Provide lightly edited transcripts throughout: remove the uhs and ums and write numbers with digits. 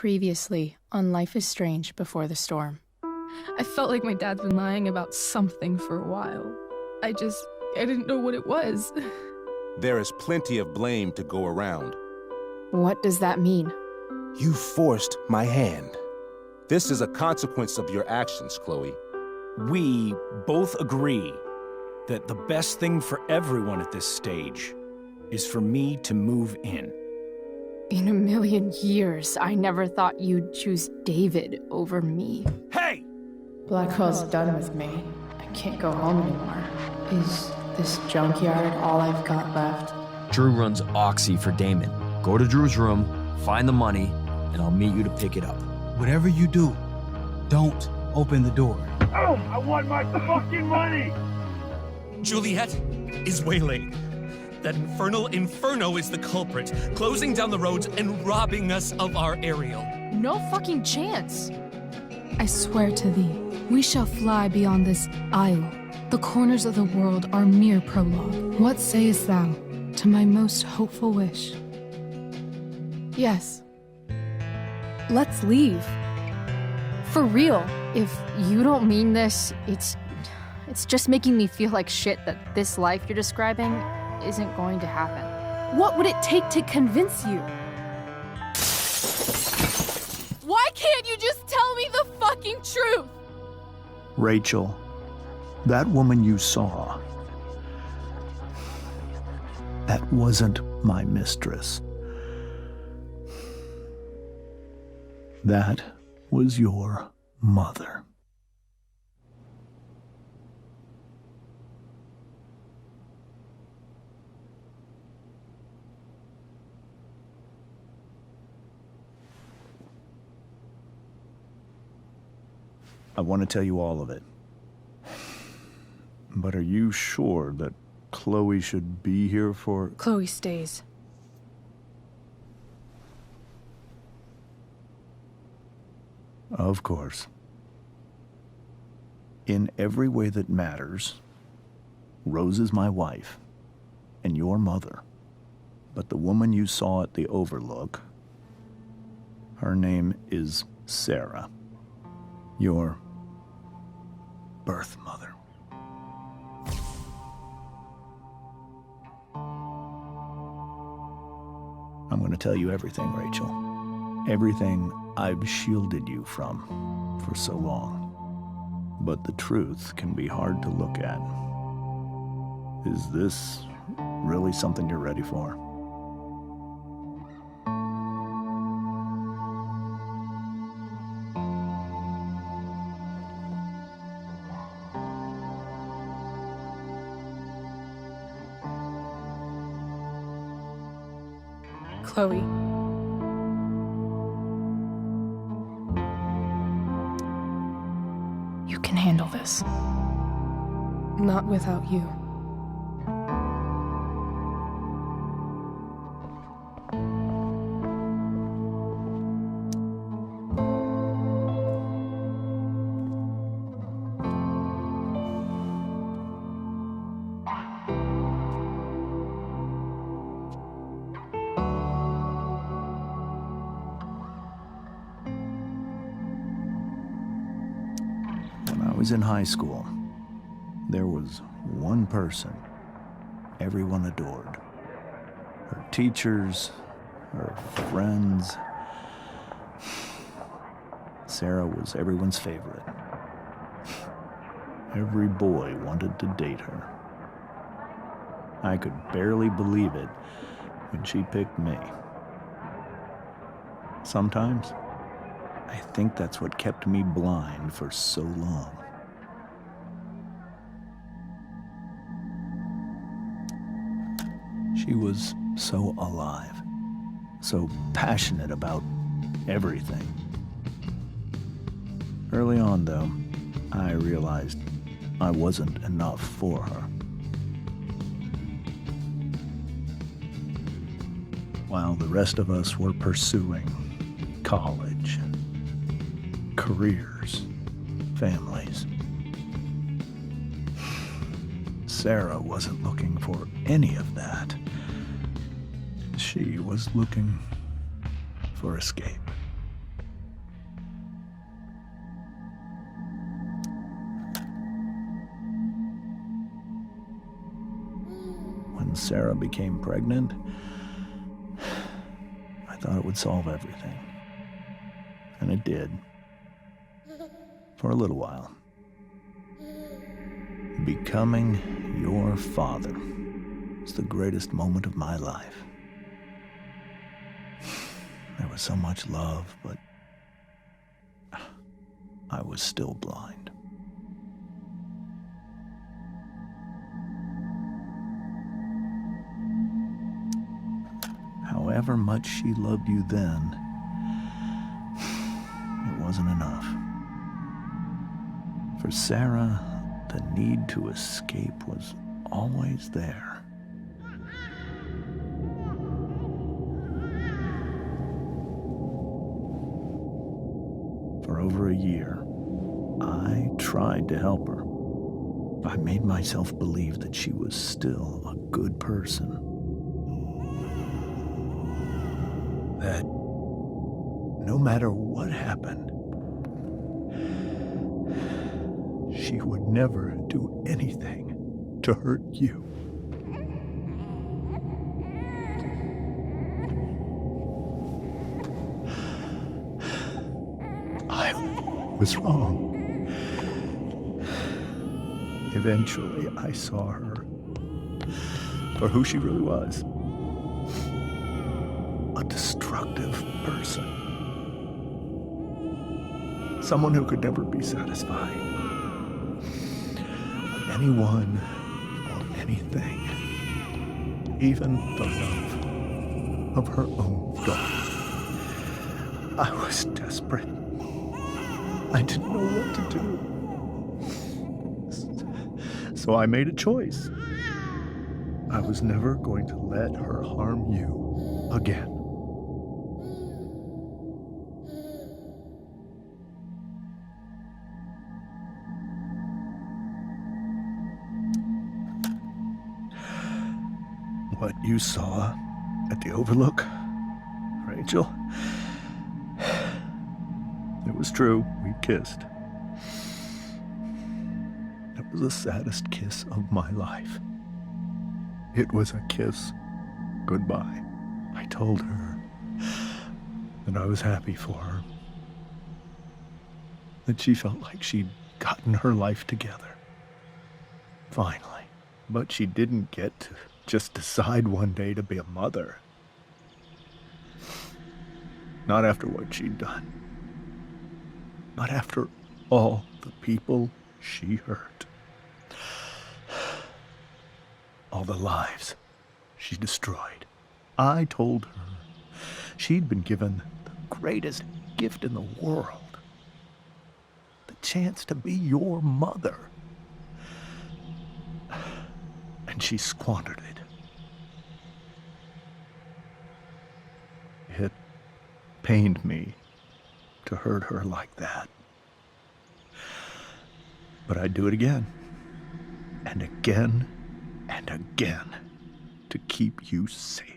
Previously on Life is Strange Before the Storm. I felt like my dad's been lying about something for a while. I didn't know what it was. There is plenty of blame to go around. What does that mean? You forced my hand. This is a consequence of your actions, Chloe. We both agree that the best thing for everyone at this stage is for me to move in. In a million years, I never thought you'd choose David over me. Hey! Blackwell's done with me. I can't go home anymore. Is this junkyard all I've got left? Drew runs Oxy for Damon. Go to Drew's room, find the money, and I'll meet you to pick it up. Whatever you do, don't open the door. Oh, I want my fucking money! Juliet is waylaid. That infernal Inferno is the culprit, closing down the roads and robbing us of our aerial. No fucking chance. I swear to thee, we shall fly beyond this isle. The corners of the world are mere prologue. What sayest thou to my most hopeful wish? Yes. Let's leave. For real. If you don't mean this, it's just making me feel like shit that this life you're describing isn't going to happen. What would it take to convince you? Why can't you just tell me the fucking truth? Rachel, that woman you saw, that wasn't my mistress. That was your mother. I want to tell you all of it. But are you sure that Chloe should be here for... Chloe stays. Of course. In every way that matters, Rose is my wife and your mother. But the woman you saw at the Overlook, her name is Sarah. Your birth mother. I'm going to tell you everything, Rachel. Everything I've shielded you from for so long. But the truth can be hard to look at. Is this really something you're ready for? Chloe. You can handle this. Not without you. When I was in high school, there was one person everyone adored. Her teachers, her friends. Sarah was everyone's favorite. Every boy wanted to date her. I could barely believe it when she picked me. Sometimes, I think that's what kept me blind for so long. She was so alive, so passionate about everything. Early on, though, I realized I wasn't enough for her. While the rest of us were pursuing college, careers, families, Sarah wasn't looking for any of that. She was looking for escape. when Sarah became pregnant, I thought it would solve everything. And it did. For a little while. Becoming your father was the greatest moment of my life. There was so much love, but I was still blind. However much she loved you then, it wasn't enough. For Sarah, the need to escape was always there. For over a year, I tried to help her. I made myself believe that she was still a good person. That no matter what happened, she would never do anything to hurt you. I was wrong. Eventually, I saw her for who she really was. A destructive person. Someone who could never be satisfied. With anyone or anything. Even the love of her own daughter. I was desperate. I didn't know what to do. So I made a choice. I was never going to let her harm you again. What you saw at the Overlook, Rachel, it was true. We kissed. It was the saddest kiss of my life. It was a kiss goodbye. I told her that I was happy for her. That she felt like she'd gotten her life together. Finally. But she didn't get to just decide one day to be a mother. Not after what she'd done. Not after all the people she hurt. All the lives she destroyed. I told her she'd been given the greatest gift in the world. The chance to be your mother. And she squandered it. It pained me to hurt her like that. But I'd do it again. And again. And again. To keep you safe.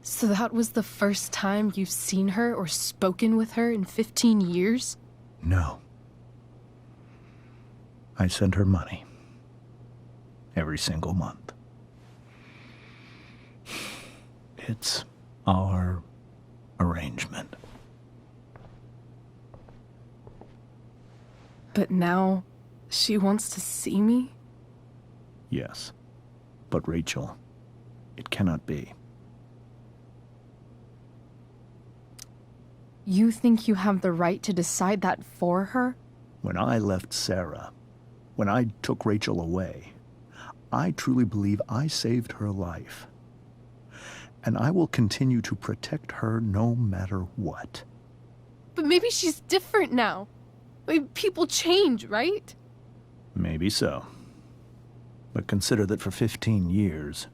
So that was the first time you've seen her or spoken with her in 15 years? No. I sent her money. Every single month. It's our arrangement. But now she wants to see me? Yes. But Rachel, it cannot be. You think you have the right to decide that for her? When I left Sarah, when I took Rachel away, I truly believe I saved her life. And I will continue to protect her no matter what. But maybe she's different now. Maybe people change, right? Maybe so. But consider that for 15 years,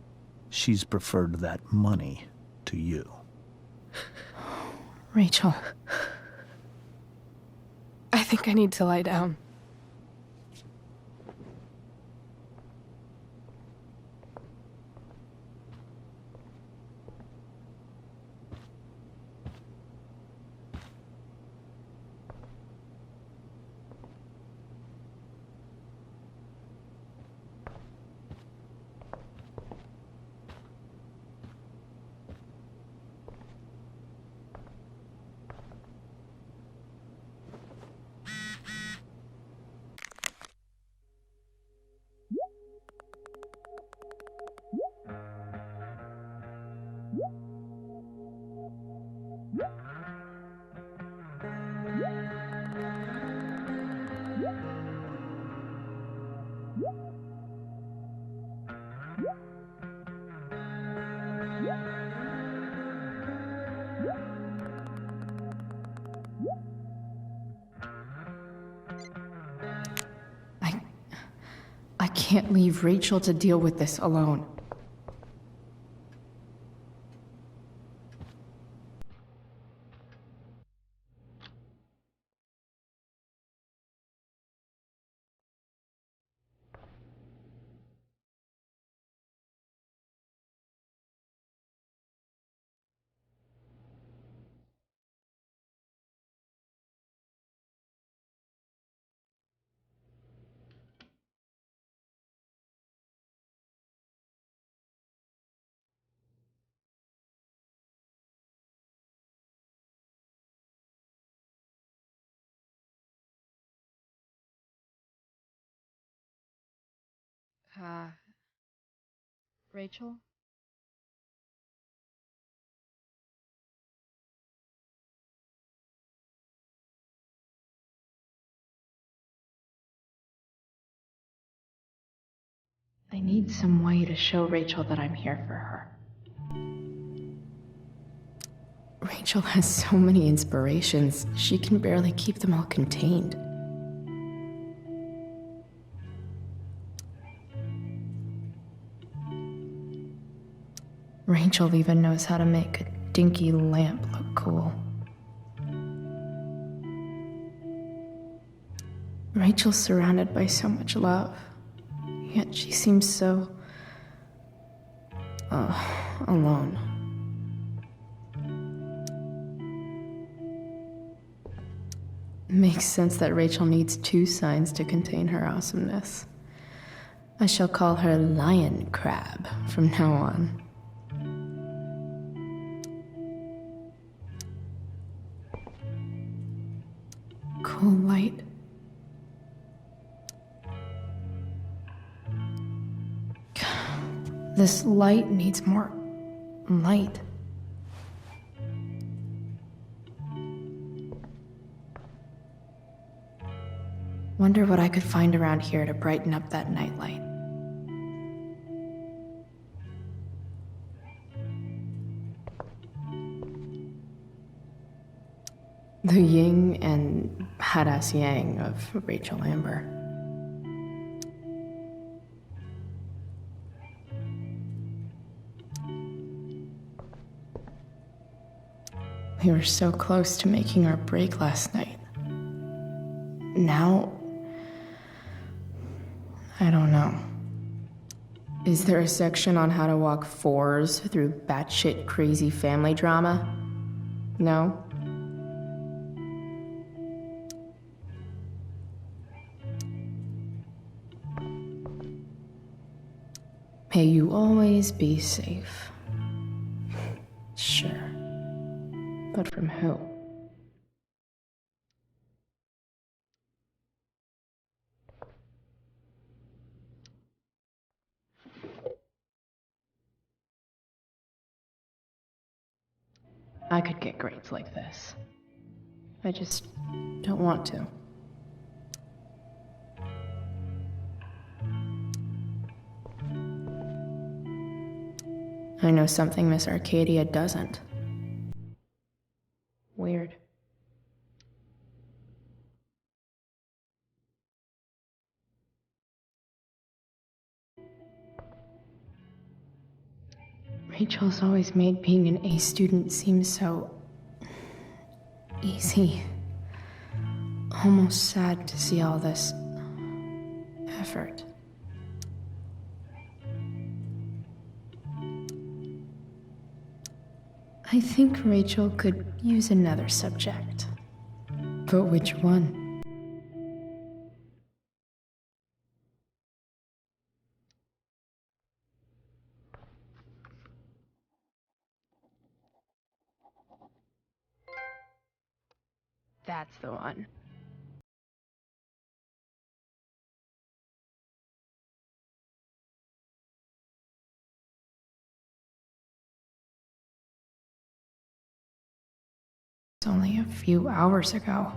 she's preferred that money to you. Rachel. I think I need to lie down. can't leave Rachel to deal with this alone. Rachel? I need some way to show Rachel that I'm here for her. Rachel has so many inspirations, she can barely keep them all contained. Rachel even knows how to make a dinky lamp look cool. Rachel's surrounded by so much love, yet she seems so... alone. Makes sense that Rachel needs 2 signs to contain her awesomeness. I shall call her Lion Crab from now on. Cool light. This light needs more light. Wonder what I could find around here to brighten up that nightlight. The yin and badass yang of Rachel Amber. We were so close to making our break last night. Now, I don't know. Is there a section on how to walk 4s through batshit crazy family drama? No? May you always be safe. Sure. But from who? I could get grades like this. I just don't want to. I know something Miss Arcadia doesn't. Weird. Rachel's always made being an A student seem so... easy. Almost sad to see all this... effort. I think Rachel could use another subject. But which one? That's the one. Only a few hours ago.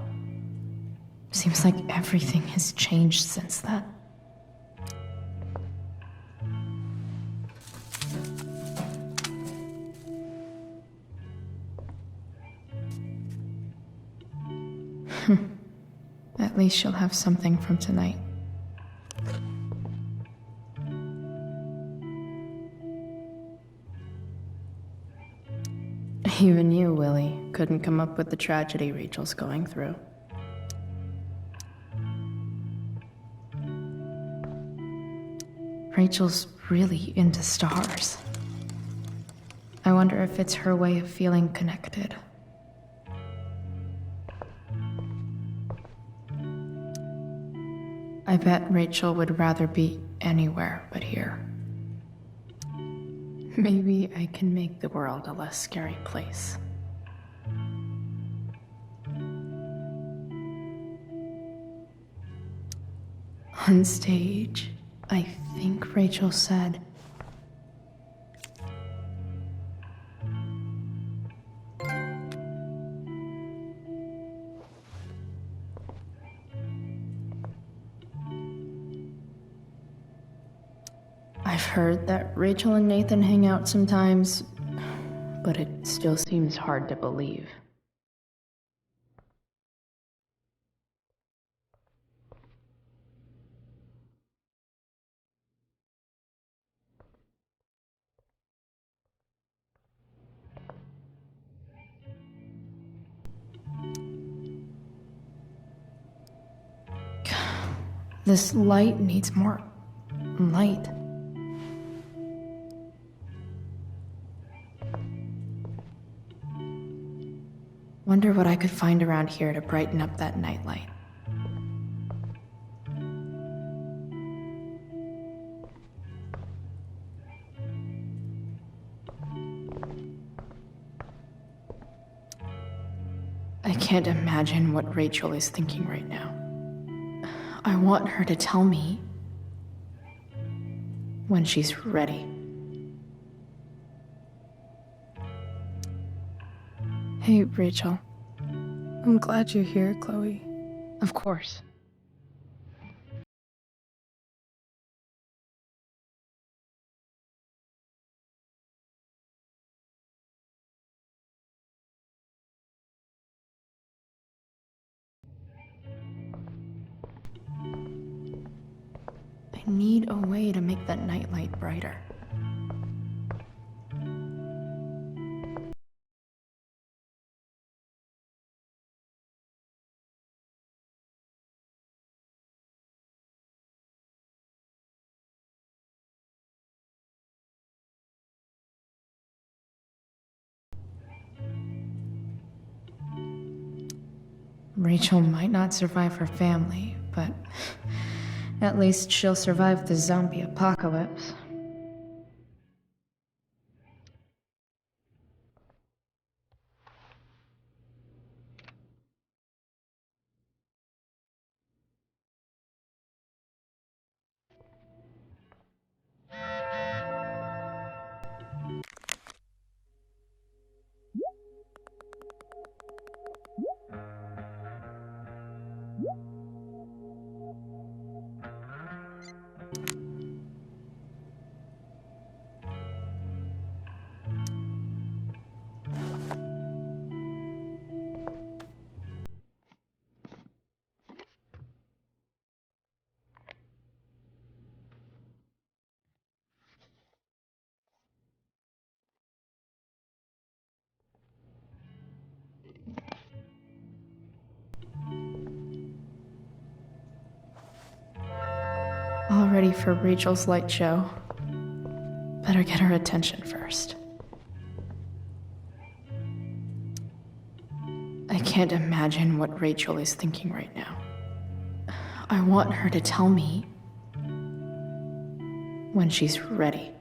Seems like everything has changed since then. At least she'll have something from tonight. Even you, Willie, couldn't come up with the tragedy Rachel's going through. Rachel's really into stars. I wonder if it's her way of feeling connected. I bet Rachel would rather be anywhere but here. Maybe I can make the world a less scary place. On stage, I think Rachel said, I've heard that Rachel and Nathan hang out sometimes, but it still seems hard to believe. This light needs more light. Wonder what I could find around here to brighten up that nightlight. I can't imagine what Rachel is thinking right now. I want her to tell me when she's ready. Hey, Rachel. I'm glad you're here, Chloe. Of course. I need a way to make that nightlight brighter. Rachel might not survive her family, but at least she'll survive the zombie apocalypse. All ready for Rachel's light show. Better get her attention first. I can't imagine what Rachel is thinking right now. I want her to tell me when she's ready.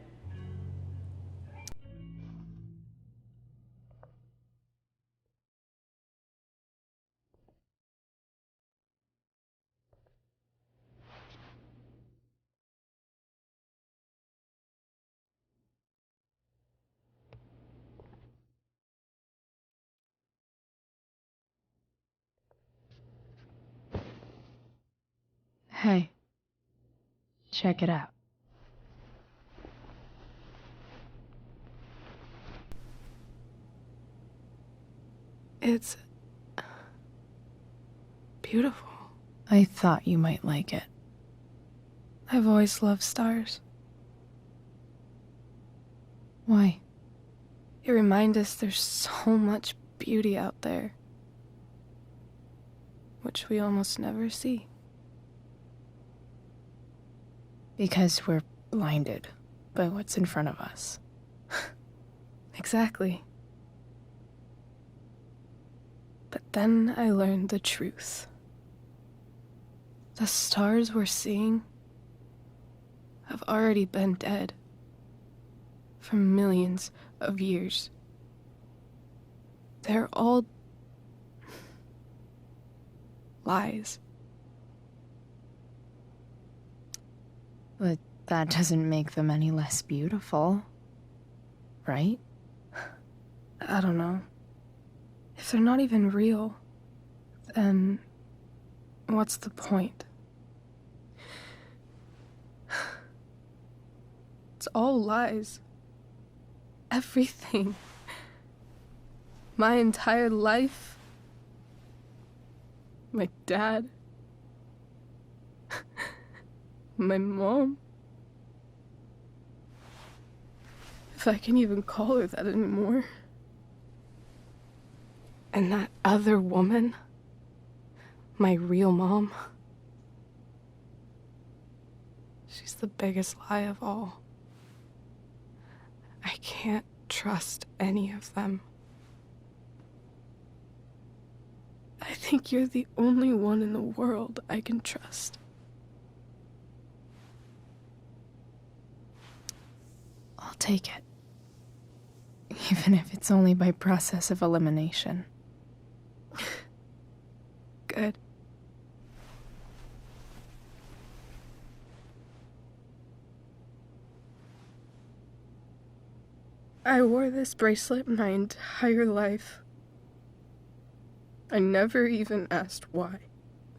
Hey, check it out. It's beautiful. I thought you might like it. I've always loved stars. Why? They remind us there's so much beauty out there, which we almost never see. Because we're blinded by what's in front of us. Exactly. But then I learned the truth. The stars we're seeing have already been dead for millions of years. They're all lies. But that doesn't make them any less beautiful, right? I don't know. If they're not even real, then what's the point? It's all lies. Everything. My entire life. My dad. My mom. If I can even call her that anymore. And that other woman, my real mom, she's the biggest lie of all. I can't trust any of them. I think you're the only one in the world I can trust. I'll take it. Even if it's only by process of elimination. Good. I wore this bracelet my entire life. I never even asked why.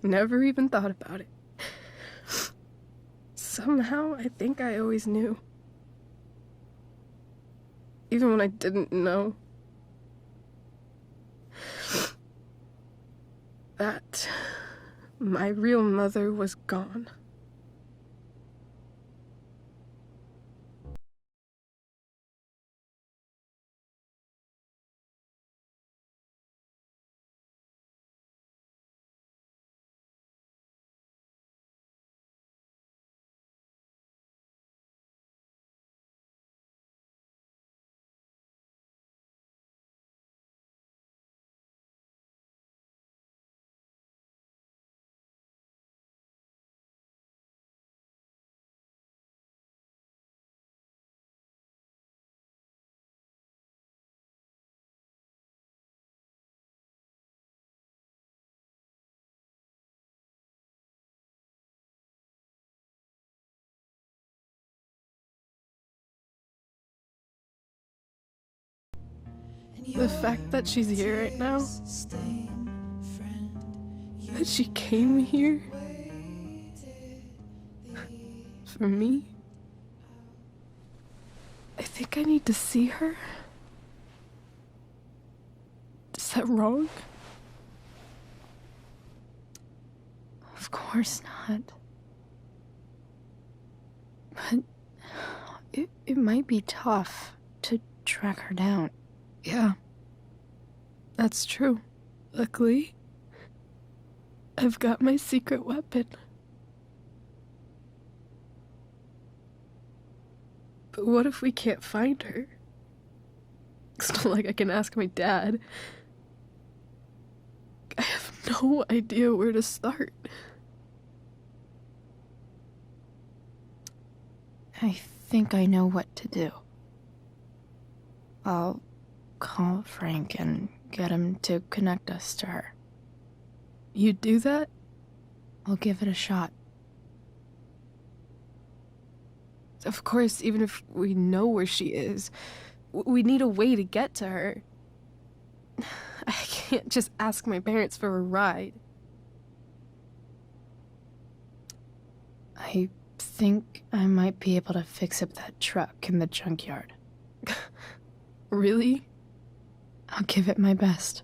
Never even thought about it. Somehow, I think I always knew. Even when I didn't know. That my real mother was gone. The fact that she's here right now, that she came here for me, I think I need to see her. Is that wrong? Of course not. But it might be tough to track her down. Yeah, that's true. Luckily, I've got my secret weapon. But what if we can't find her? It's not like I can ask my dad. I have no idea where to start. I think I know what to do. I'll call Frank and get him to connect us to her. You'd do that? I'll give it a shot. Of course, even if we know where she is, we need a way to get to her. I can't just ask my parents for a ride. I think I might be able to fix up that truck in the junkyard. Really? I'll give it my best.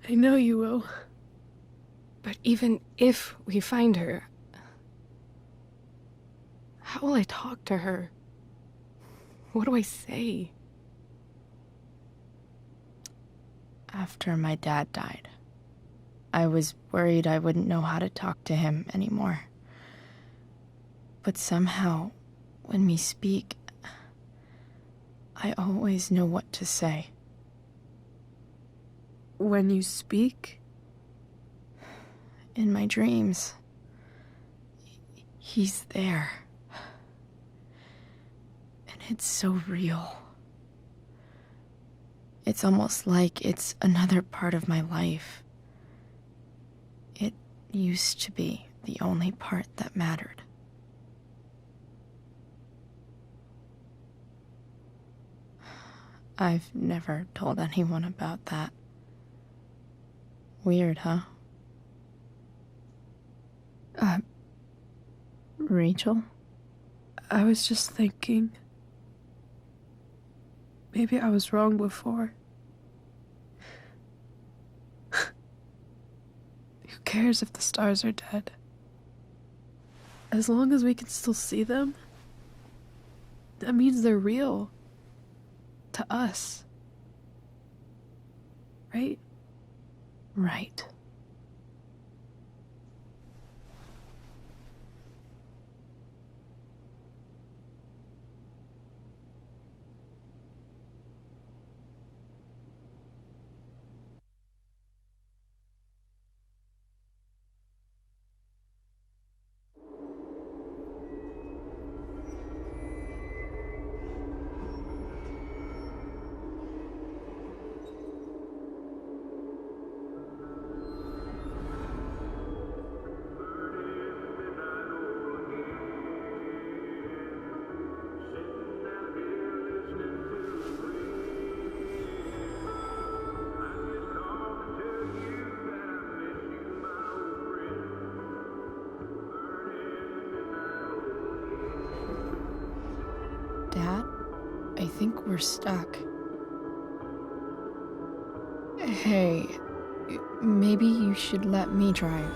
I know you will. But even if we find her, how will I talk to her? What do I say? after my dad died. I was worried I wouldn't know how to talk to him anymore. But somehow, when we speak, I always know what to say. When you speak? In my dreams, he's there. And it's so real. It's almost like it's another part of my life. It used to be the only part that mattered. I've never told anyone about that. Weird, huh? Rachel? I was just thinking. Maybe I was wrong before. Who cares if the stars are dead? As long as we can still see them, that means they're real. To us. Right? Right. Dad, I think we're stuck. Hey, maybe you should let me drive.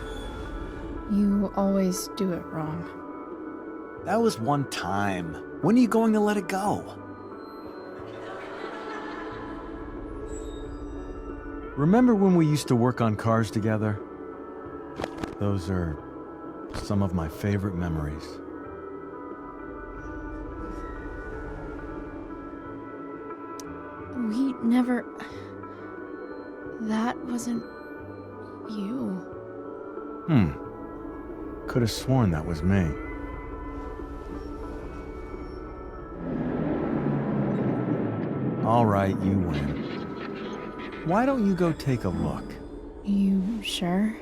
You always do it wrong. That was one time. When are you going to let it go? Remember when we used to work on cars together? Those are some of my favorite memories. We never... That wasn't... you. Could have sworn that was me. All right, you win. Why don't you go take a look? You sure?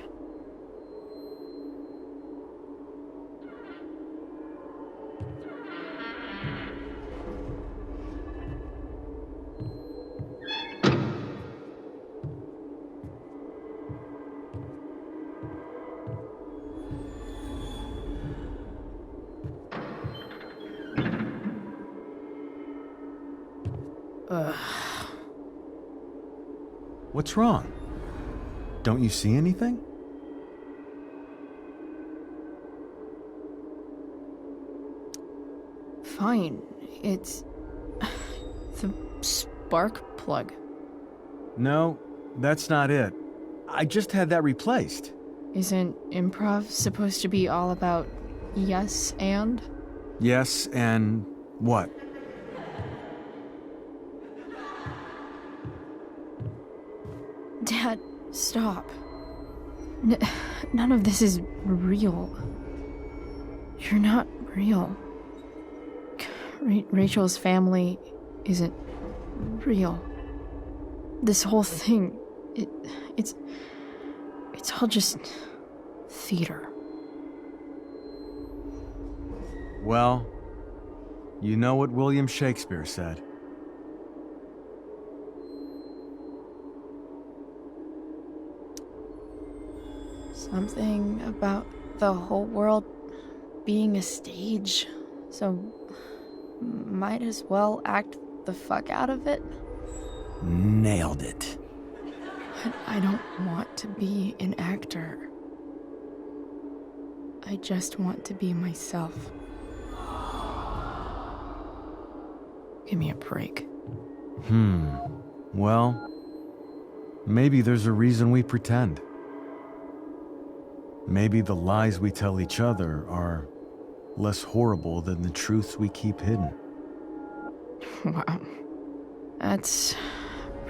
What's wrong? Don't you see anything? Fine. It's... the spark plug. No, that's not it. I just had that replaced. Isn't improv supposed to be all about yes and? Yes, and what? Dad, stop. None of this is real. You're not real. Rachel's family isn't real. This whole thing, it's all just theater. Well, you know what William Shakespeare said. Something about the whole world being a stage, so might as well act the fuck out of it. Nailed it. But I don't want to be an actor. I just want to be myself. Give me a break. Well, Maybe there's a reason we pretend. Maybe the lies we tell each other are less horrible than the truths we keep hidden. Wow. That's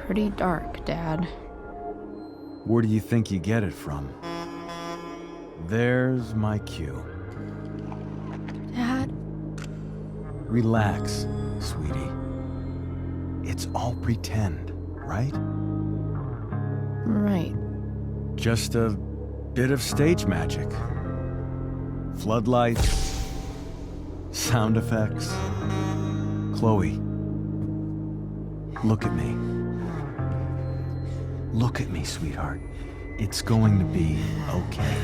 pretty dark, Dad. Where do you think you get it from? There's my cue. Dad? Relax, sweetie. It's all pretend, right? Right. Just a bit of stage magic. Floodlights, sound effects. Chloe, look at me. Look at me, sweetheart. It's going to be okay.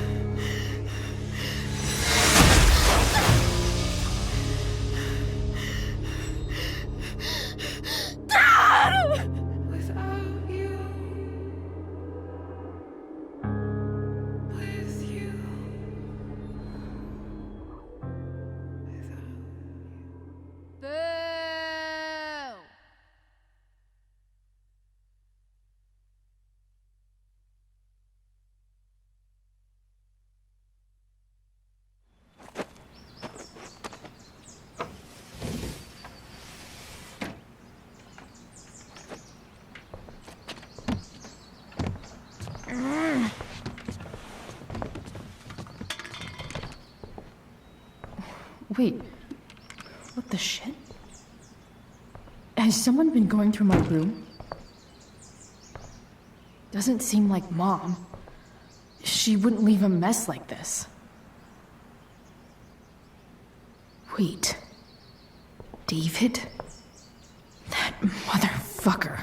Wait, what the shit? Has someone been going through my room? Doesn't seem like Mom. She wouldn't leave a mess like this. Wait. David? That motherfucker.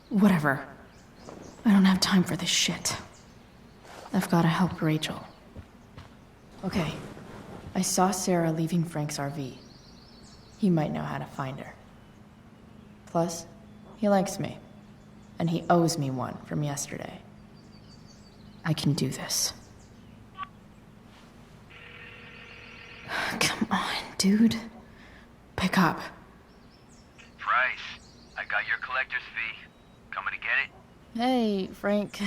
Whatever. I don't have time for this shit. I've gotta help Rachel. Okay. I saw Sarah leaving Frank's RV. He might know how to find her. Plus, he likes me. And he owes me one from yesterday. I can do this. Come on, dude. Pick up. Price, I got your collector's fee. Coming to get it? Hey, Frank.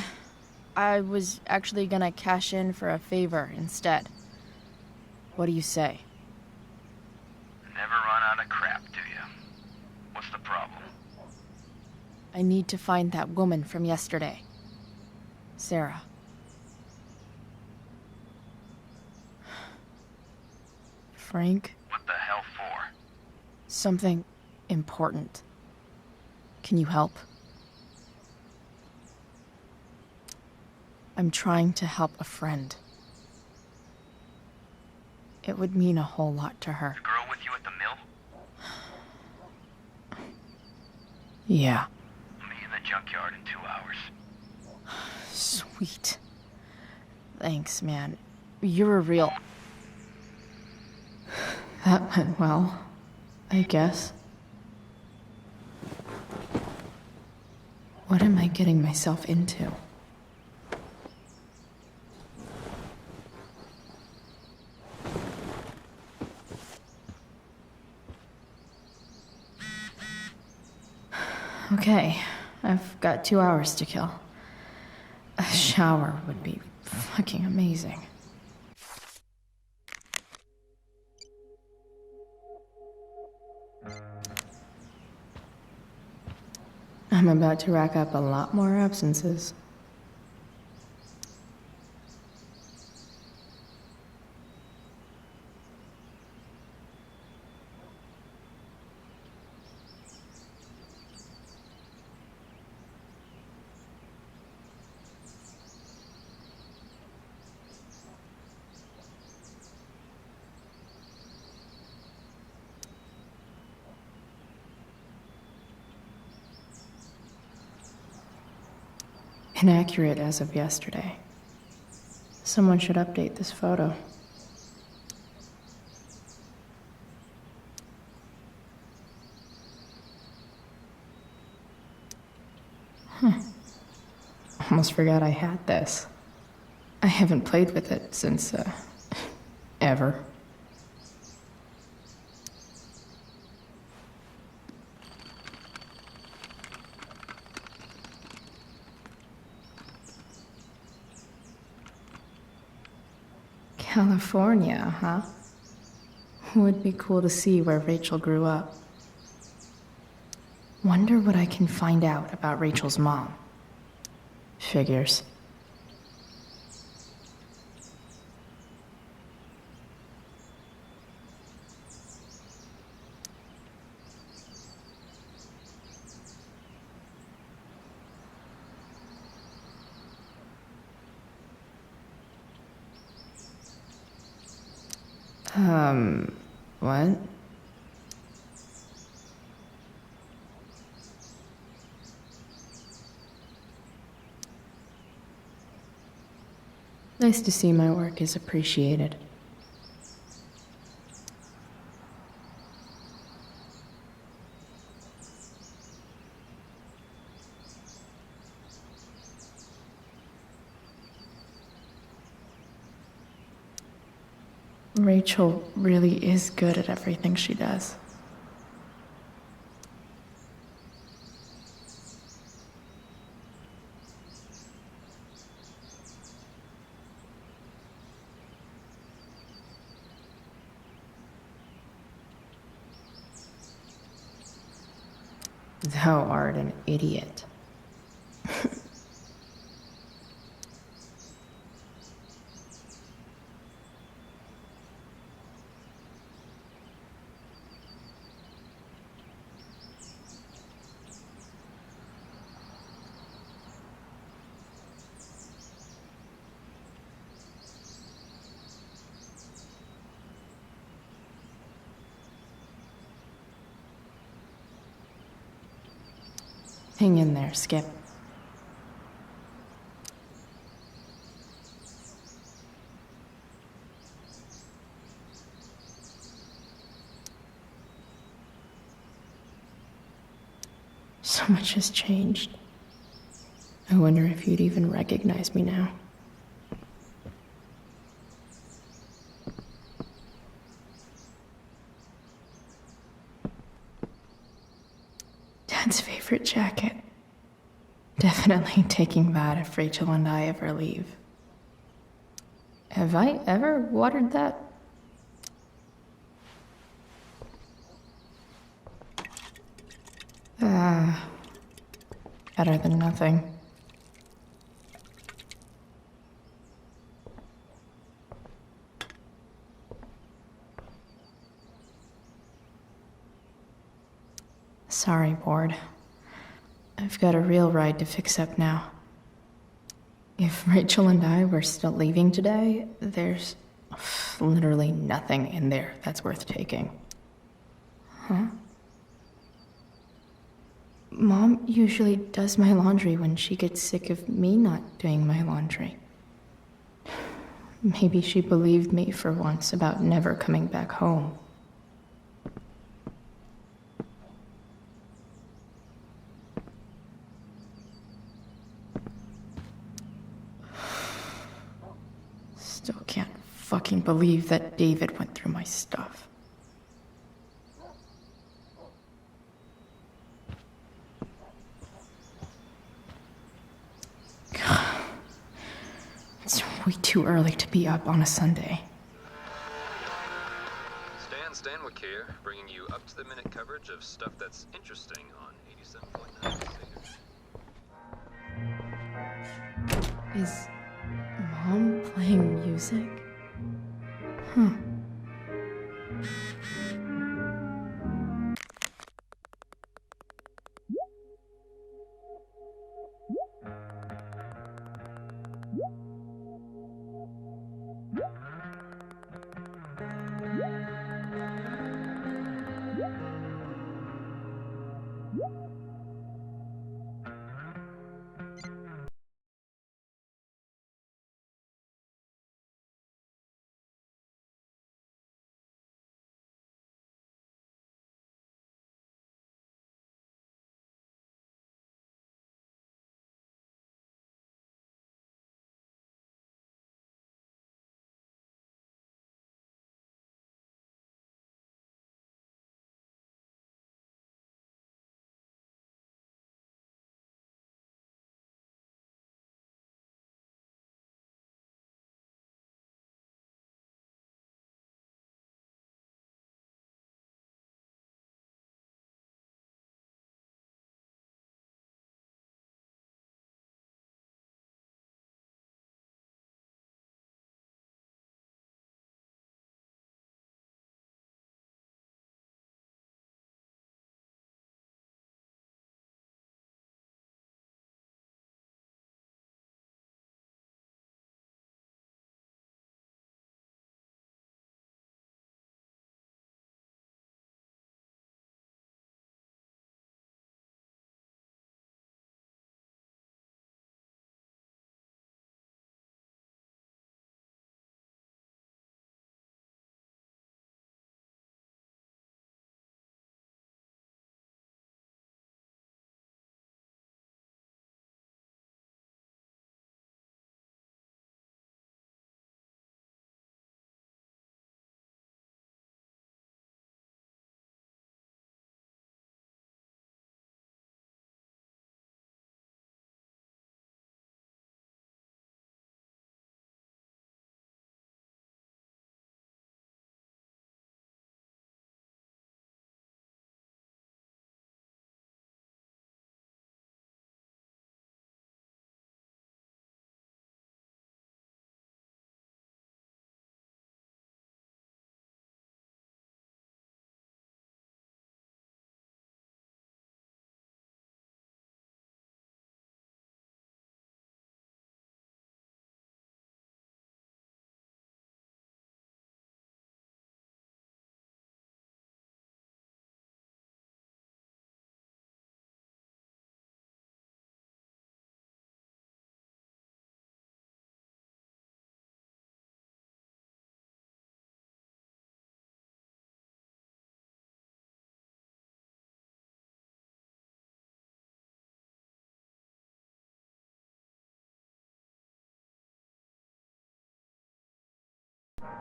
I was actually gonna cash in for a favor instead. What do you say? Never run out of crap, do you? What's the problem? I need to find that woman from yesterday. Sarah. Frank? What the hell for? Something important. Can you help? I'm trying to help a friend. It would mean a whole lot to her. The girl with you at the mill? Yeah. I'll meet you in the junkyard in 2 hours. Sweet. Thanks, man. You're a real... That went well, I guess. What am I getting myself into? Okay, I've got 2 hours to kill. A shower would be fucking amazing. I'm about to rack up a lot more absences. Inaccurate as of yesterday. Someone should update this photo. Almost forgot I had this. I haven't played with it since, ever. California, huh? Would be cool to see where Rachel grew up. Wonder what I can find out about Rachel's mom. Figures. What? Nice to see my work is appreciated. Rachel really is good at everything she does. Thou art an idiot. Hang in there, Skip. So much has changed. I wonder if you'd even recognize me now. Dad's favorite jacket. Definitely taking that if Rachel and I ever leave. Have I ever watered that? Better than nothing. Sorry, Board. I've got a real ride to fix up now. If Rachel and I were still leaving today, there's literally nothing in there that's worth taking. Huh? Mom usually does my laundry when she gets sick of me not doing my laundry. Maybe she believed me for once about never coming back home. Still can't fucking believe that David went through my stuff. It's way too early to be up on a Sunday. Stan Stanwyck here, bringing you up-to-the-minute coverage of stuff that's interesting on 87.9. Is Mom playing music? Huh.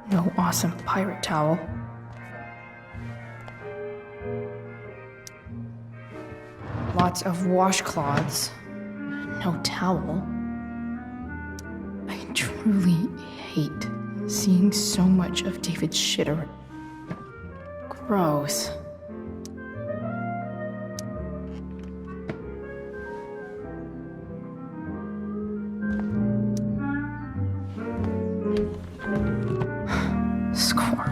No awesome pirate towel. Lots of washcloths. No towel. I truly hate seeing so much of David's shit around. Gross. Score.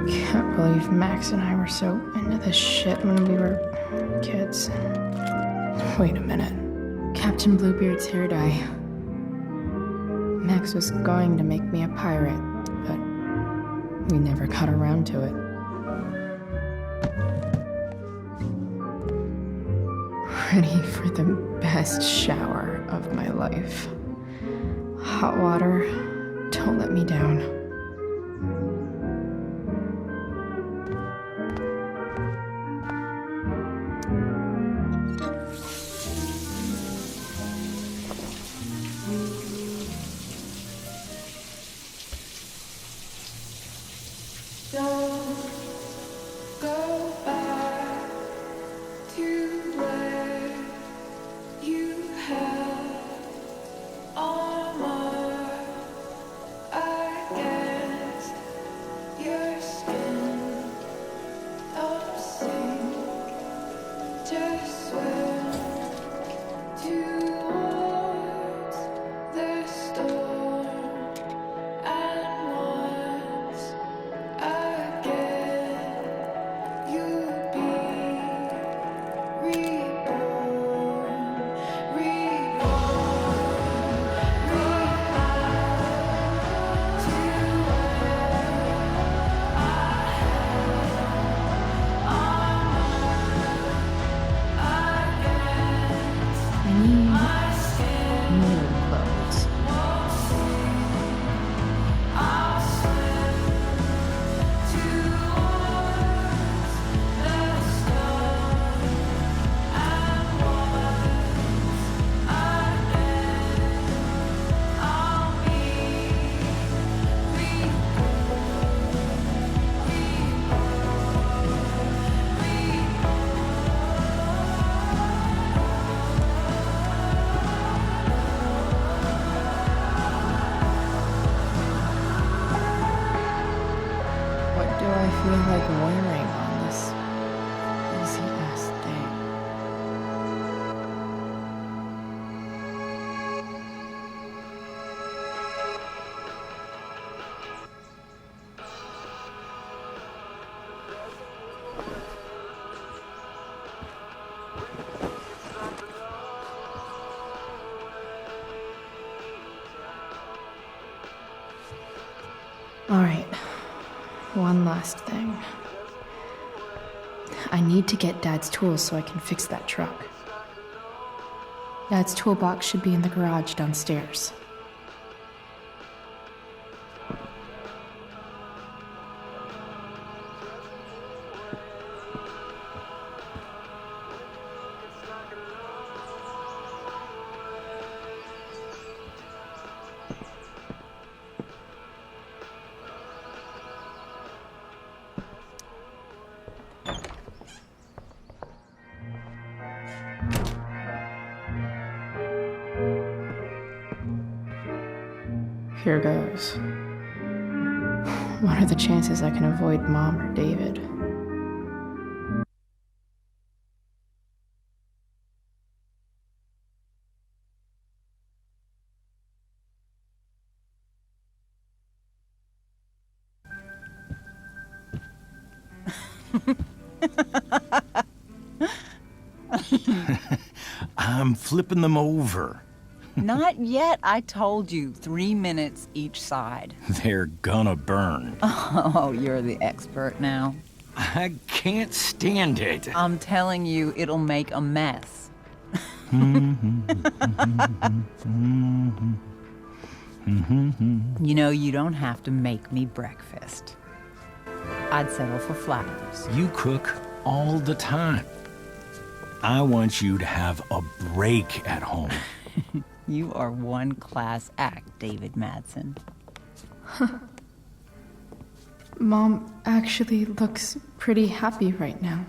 Can't believe Max and I were so into this shit when we were kids. Wait a minute. Captain Bluebeard's hair dye. Max was going to make me a pirate, but we never got around to it. Ready for the best shower of my life. Hot water, don't let me down. Feel like wearing on this busy ass day. All right. One last thing. I need to get Dad's tools so I can fix that truck. Dad's toolbox should be in the garage downstairs. Here goes. What are the chances I can avoid Mom or David? I'm flipping them over. Not yet. I told you, 3 minutes each side. They're gonna burn. Oh, you're the expert now. I can't stand it. I'm telling you, it'll make a mess. You know, you don't have to make me breakfast. I'd settle for flowers. You cook all the time. I want you to have a break at home. You are one class act, David Madsen. Mom actually looks pretty happy right now.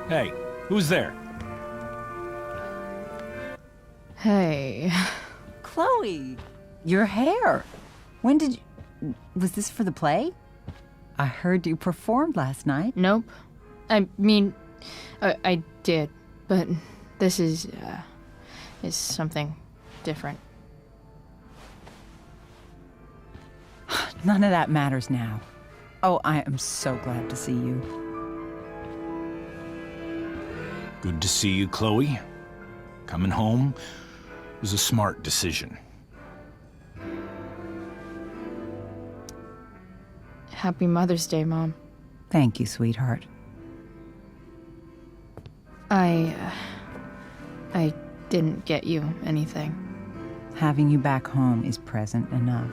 Hey, who's there? Hey. Chloe, your hair. When did you... Was this for the play? I heard you performed last night. Nope. I mean, I did, but this is something different. None of that matters now. Oh, I am so glad to see you. Good to see you, Chloe. Coming home was a smart decision. Happy Mother's Day, Mom. Thank you, sweetheart. I didn't get you anything. Having you back home is present enough.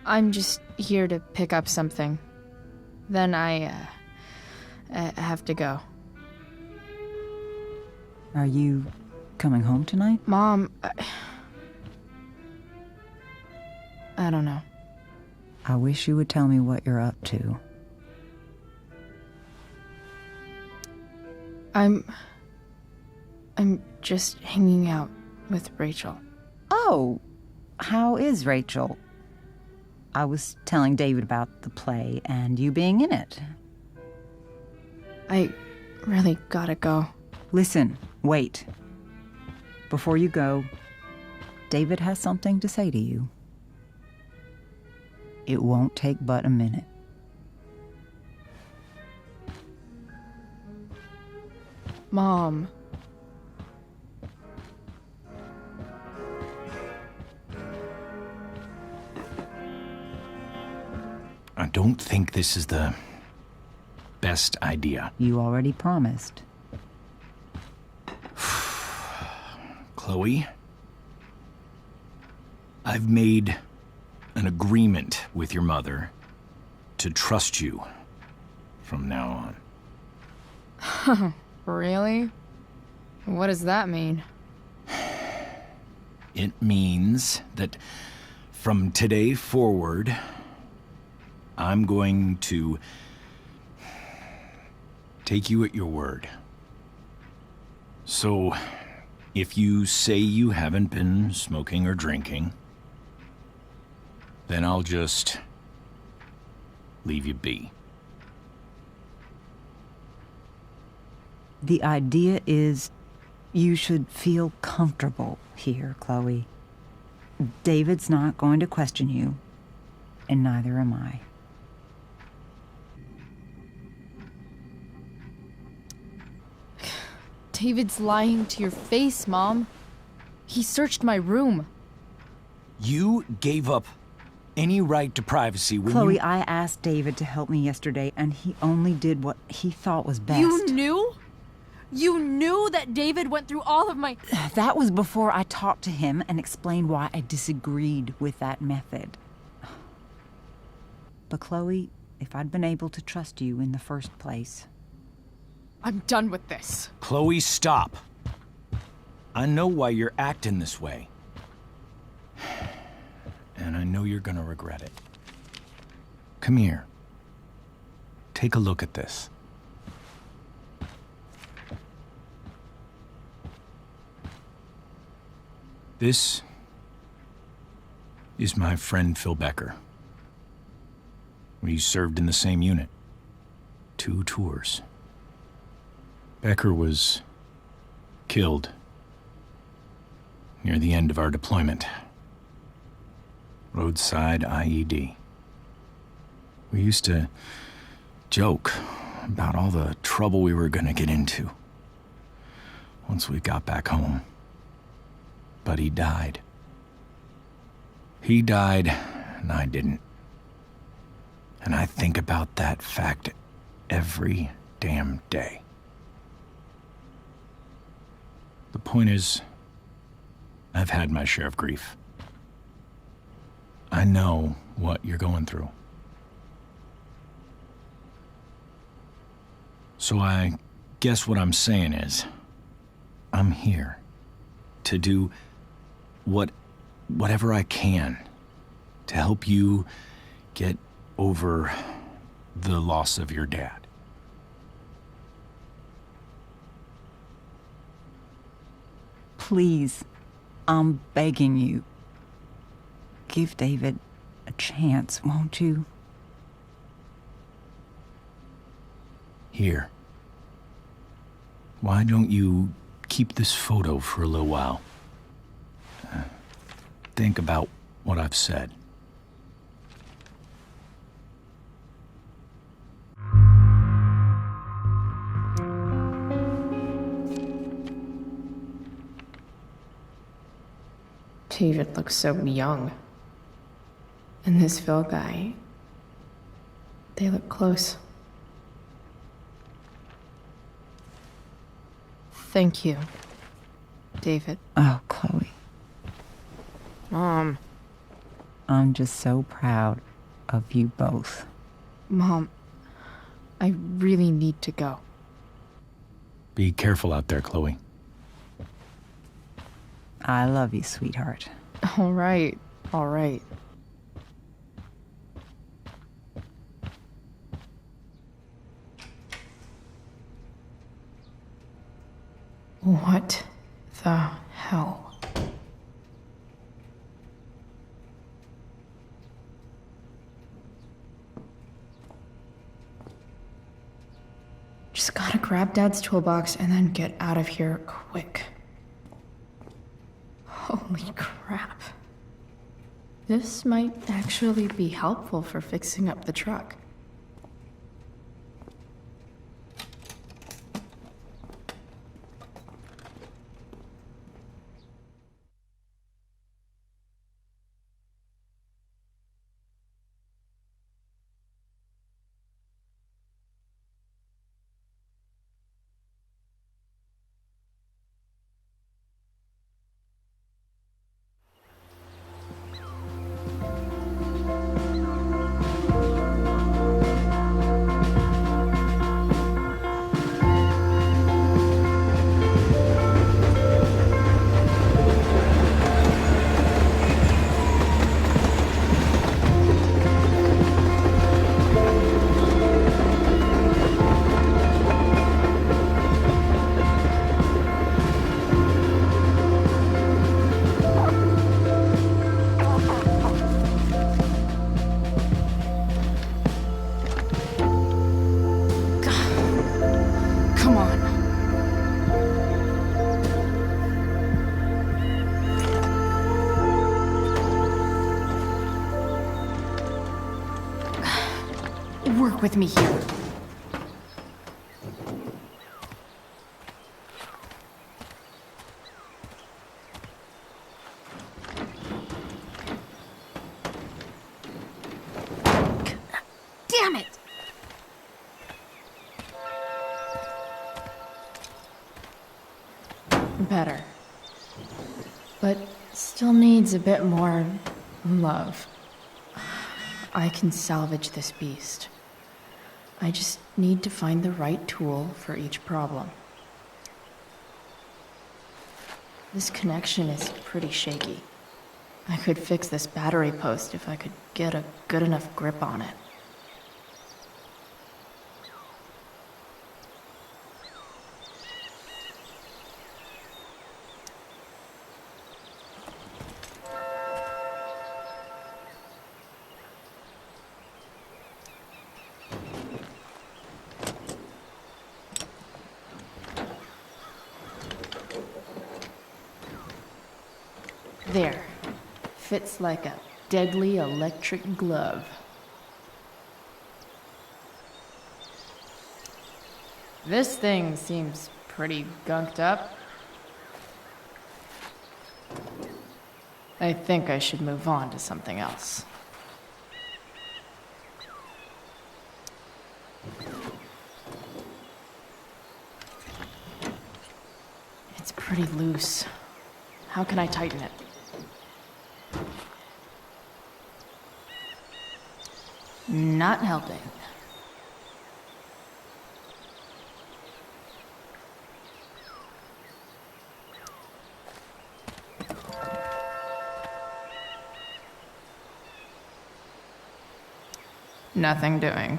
I'm just here to pick up something. Then I have to go. Are you coming home tonight? Mom, I don't know. I wish you would tell me what you're up to. I'm just hanging out with Rachel. Oh, how is Rachel? I was telling David about the play and you being in it. I really gotta go. Listen, wait. Before you go, David has something to say to you. It won't take but a minute. Mom. I don't think this is the best idea. You already promised. Chloe, I've made an agreement with your mother to trust you from now on. Really? What does that mean? It means that from today forward, I'm going to take you at your word. So, if you say you haven't been smoking or drinking, then I'll just leave you be. The idea is you should feel comfortable here, Chloe. David's not going to question you, and neither am I. David's lying to your face, Mom. He searched my room. You gave up any right to privacy when Chloe, you... I asked David to help me yesterday, and he only did what he thought was best. You knew? You knew that David went through all of my... That was before I talked to him and explained why I disagreed with that method. But Chloe, if I'd been able to trust you in the first place... I'm done with this. Chloe, stop. I know why you're acting this way. And I know you're gonna regret it. Come here. Take a look at this. This is my friend Phil Becker. We served in the same unit. 2 tours. Becker was killed near the end of our deployment. Roadside IED. We used to joke about all the trouble we were gonna get into. once we got back home. But he died. He died, and I didn't. And I think about that fact every damn day. The point is, I've had my share of grief. I know what you're going through. So I guess what I'm saying is, I'm here to do whatever I can to help you get over the loss of your dad. Please, I'm begging you. Give David a chance, won't you? Here. Why don't you keep this photo for a little while? Think about what I've said. David looks so young. And this Phil guy, they look close. Thank you, David. Oh, Chloe. Mom. I'm just so proud of you both. Mom, I really need to go. Be careful out there, Chloe. I love you, sweetheart. All right, all right. What the hell? Just gotta grab Dad's toolbox and then get out of here quick. Holy crap. This might actually be helpful for fixing up the truck. Work with me here. Damn it! Better. But still needs a bit more love. I can salvage this beast. I just need to find the right tool for each problem. This connection is pretty shaky. I could fix this battery post if I could get a good enough grip on it. There. Fits like a deadly electric glove. This thing seems pretty gunked up. I think I should move on to something else. It's pretty loose. How can I tighten it? Not helping. Nothing doing.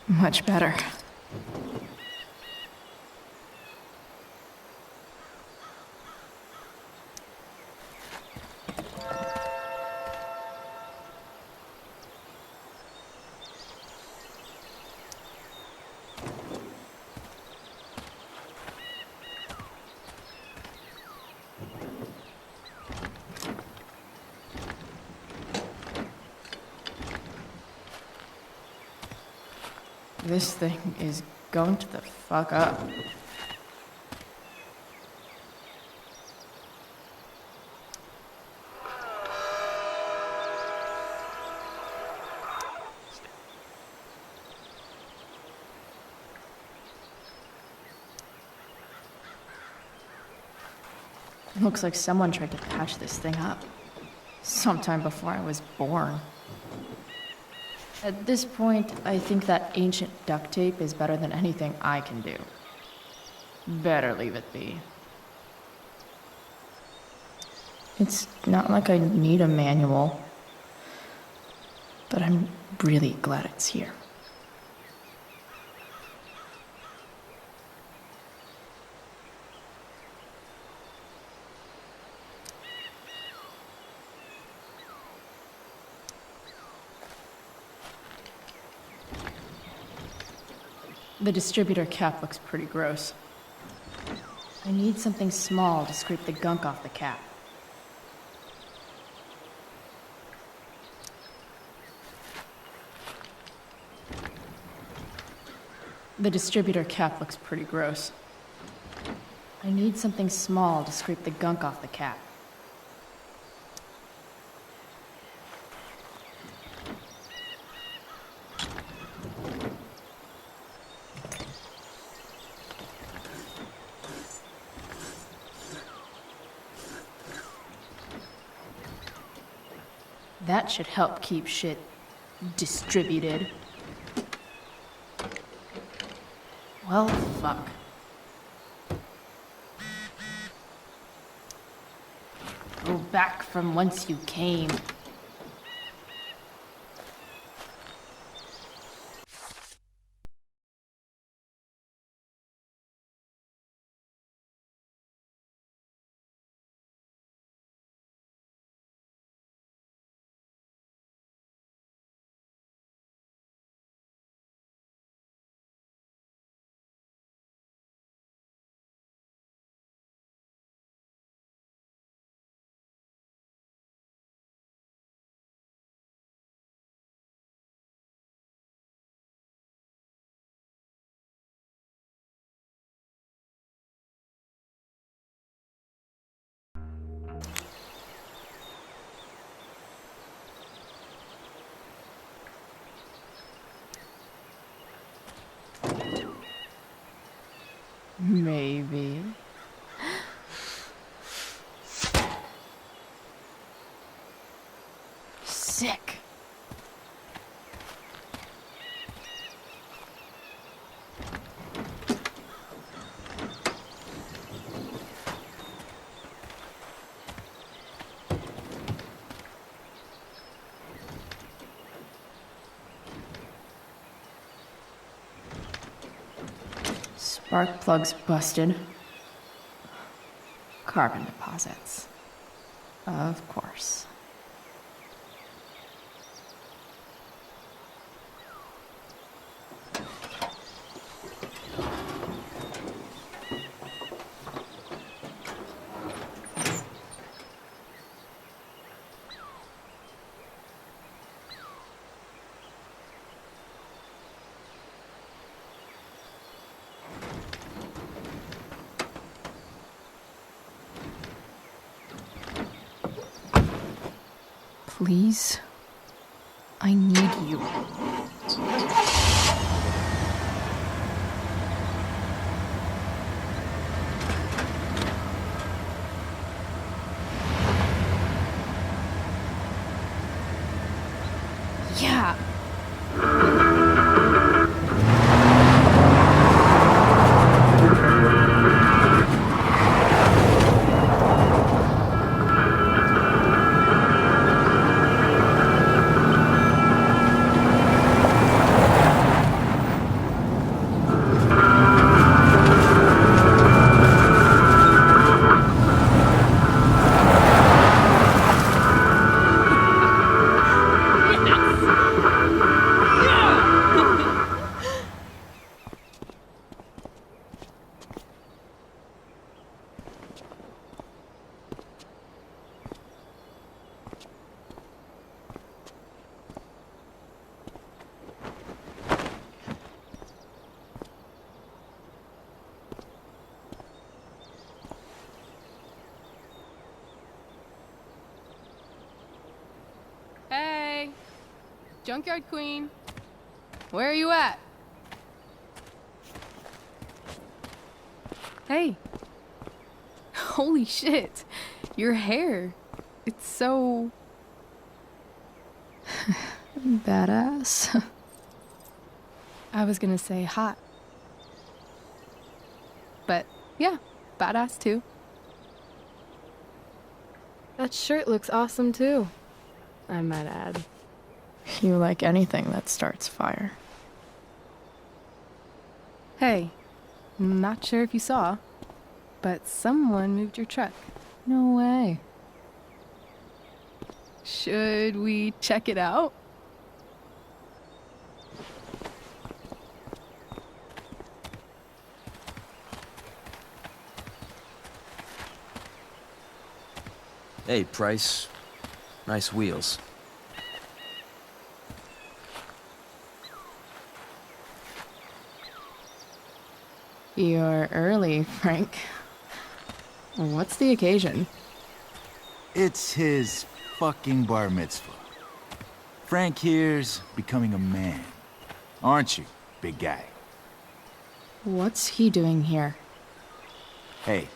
Much better. This thing is going to the fuck up. Looks like someone tried to patch this thing up. Sometime before I was born. At this point, I think that ancient duct tape is better than anything I can do. Better leave it be. It's not like I need a manual, but I'm really glad it's here. The distributor cap looks pretty gross. I need something small to scrape the gunk off the cap. The distributor cap looks pretty gross. I need something small to scrape the gunk off the cap. That should help keep shit distributed. Well, fuck. Go back from whence you came. Maybe. Sick. Spark plugs busted. Carbon deposits. Of course. Please? I need you. Yeah. Hey, Junkyard Queen, where are you at? Hey. Holy shit, your hair. It's so... Badass. I was gonna say hot. But yeah, badass too. That shirt looks awesome too, I might add. You like anything that starts fire. Hey, not sure if you saw, but someone moved your truck. No way. Should we check it out? Hey, Price. Nice wheels. You're early, Frank. What's the occasion? It's his fucking bar mitzvah. Frank here's becoming a man. Aren't you, big guy? What's he doing here? Hey,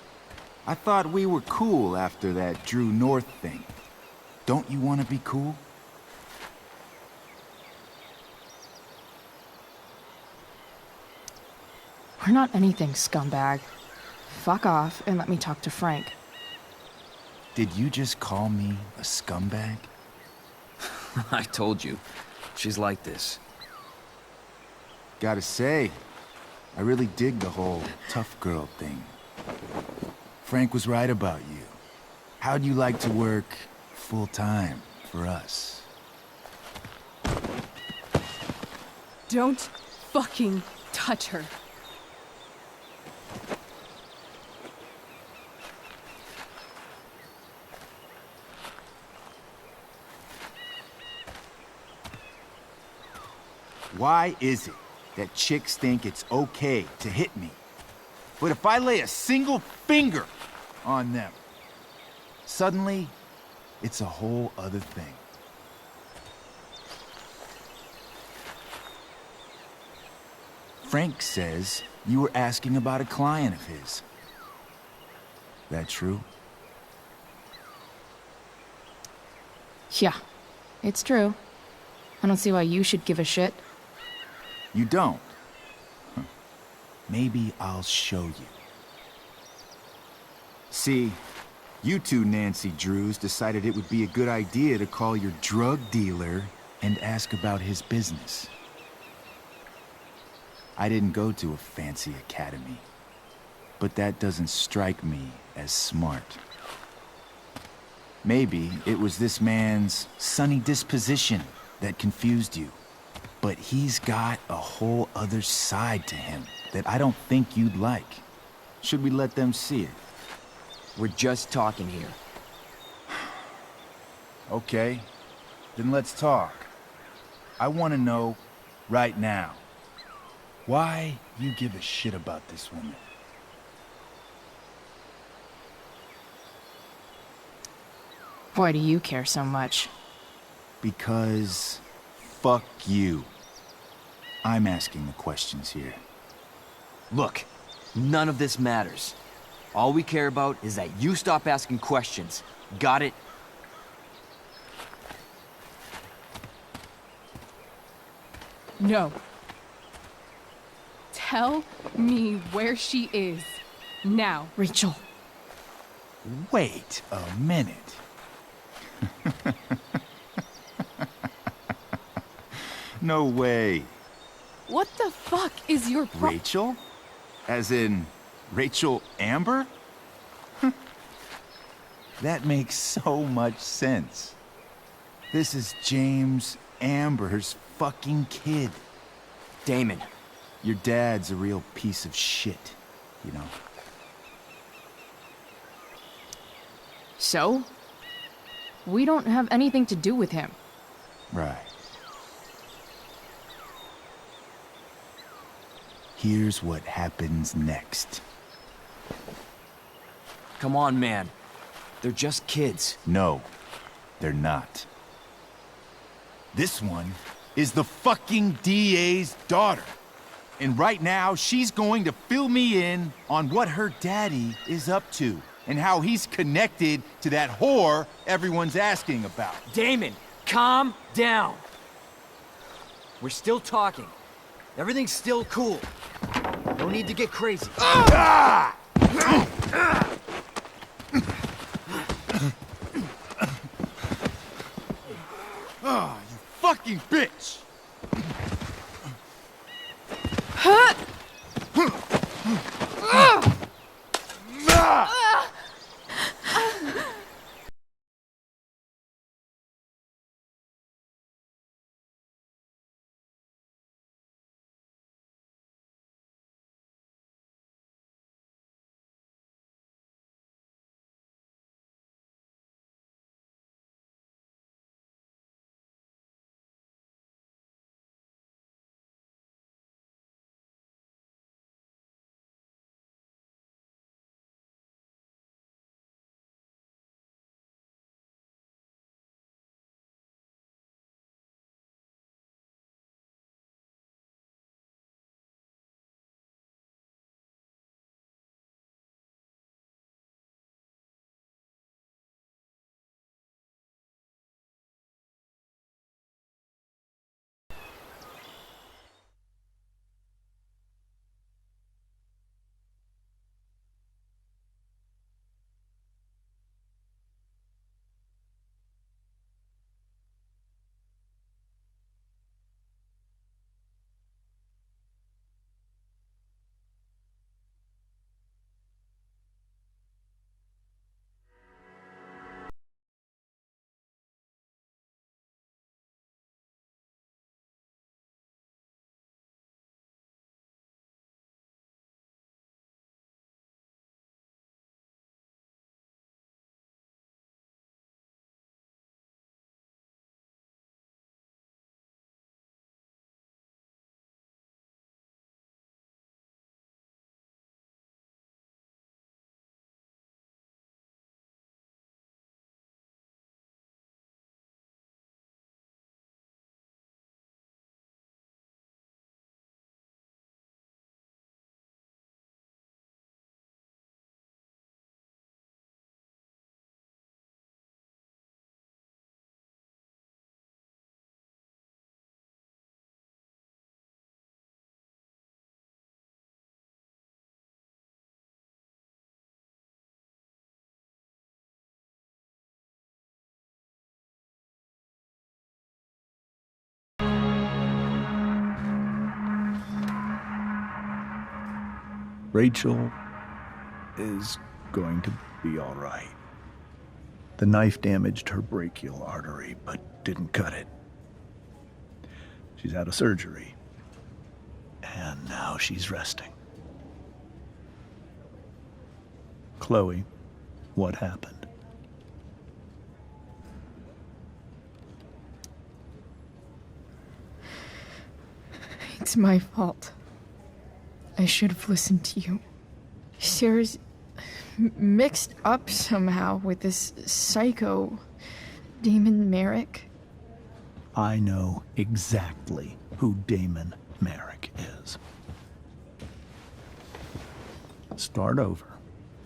I thought we were cool after that Drew North thing. Don't you want to be cool? We're not anything, scumbag. Fuck off and let me talk to Frank. Did you just call me a scumbag? I told you. She's like this. Gotta say, I really dig the whole tough girl thing. Frank was right about you. How'd you like to work full-time for us? Don't fucking touch her. Why is it that chicks think it's okay to hit me? But if I lay a single finger on them, suddenly, it's a whole other thing. Frank says you were asking about a client of his. That true? Yeah, it's true. I don't see why you should give a shit. You don't? Huh. Maybe I'll show you. See, you two Nancy Drews decided it would be a good idea to call your drug dealer and ask about his business. I didn't go to a fancy academy, but that doesn't strike me as smart. Maybe it was this man's sunny disposition that confused you. But he's got a whole other side to him that I don't think you'd like. Should we let them see it? We're just talking here. Okay, then let's talk. I want to know right now why you give a shit about this woman. Why do you care so much? Because fuck you. I'm asking the questions here. Look, none of this matters. All we care about is that you stop asking questions. Got it? No. Tell me where she is. Now. Rachel. Wait a minute. No way. What the fuck is your Rachel? As in, Rachel Amber? That makes so much sense. This is James Amber's fucking kid. Damon. Your dad's a real piece of shit, you know. So? We don't have anything to do with him. Right. Here's what happens next. Come on, man. They're just kids. No, they're not. This one is the fucking DA's daughter. And right now, she's going to fill me in on what her daddy is up to and how he's connected to that whore everyone's asking about. Damon, calm down. We're still talking. Everything's still cool. No need to get crazy. Ah! Oh, you fucking bitch! Rachel is going to be all right. The knife damaged her brachial artery, but didn't cut it. She's had a surgery, and now she's resting. Chloe, what happened? It's my fault. I should have listened to you. Sarah's mixed up somehow with this psycho, Damon Merrick. I know exactly who Damon Merrick is. Start over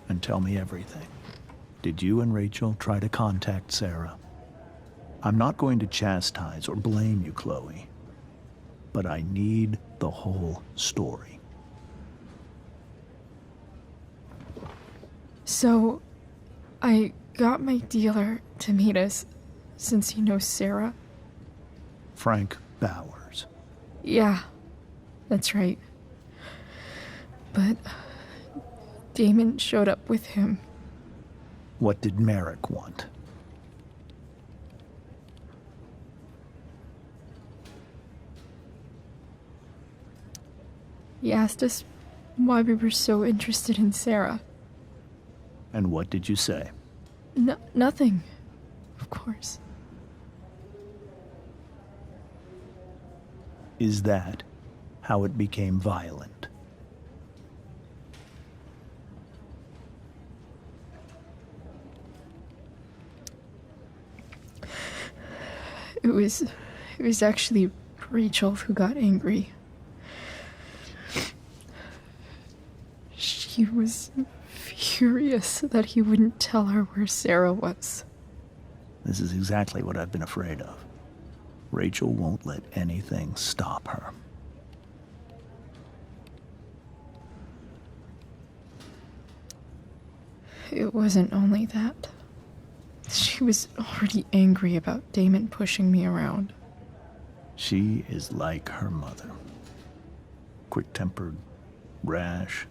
and tell me everything. Did you and Rachel try to contact Sarah? I'm not going to chastise or blame you, Chloe, but I need the whole story. So, I got my dealer to meet us, since he knows Sarah. Frank Bowers. Yeah, that's right. But Damon showed up with him. What did Merrick want? He asked us why we were so interested in Sarah. And what did you say? Nothing, of course. Is that how it became violent? It was actually Rachel who got angry. She was furious that he wouldn't tell her where Sarah was. This is exactly what I've been afraid of. Rachel won't let anything stop her. It wasn't only that. She was already angry about Damon pushing me around. She is like her mother. Quick-tempered, rash.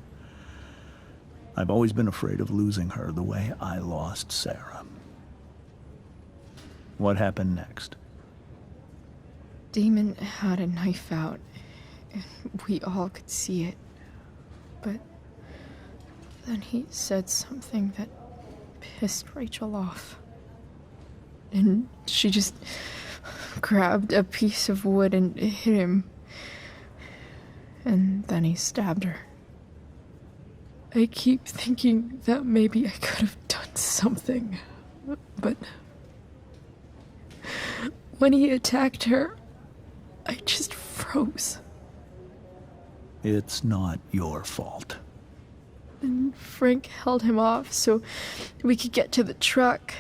I've always been afraid of losing her the way I lost Sarah. What happened next? Damon had a knife out, and we all could see it. But then he said something that pissed Rachel off. And she just grabbed a piece of wood and hit him. And then he stabbed her. I keep thinking that maybe I could have done something, but when he attacked her, I just froze. It's not your fault. And Frank held him off so we could get to the truck.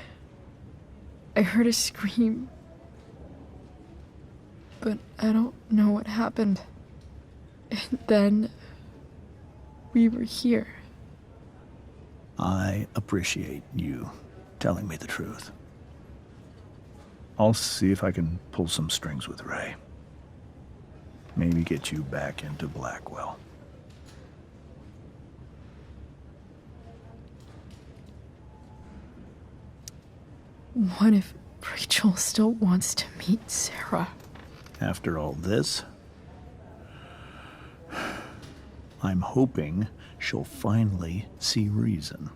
I heard a scream, but I don't know what happened. And then we were here. I appreciate you telling me the truth. I'll see if I can pull some strings with Ray. Maybe get you back into Blackwell. What if Rachel still wants to meet Sarah? After all this, I'm hoping she'll finally see reason.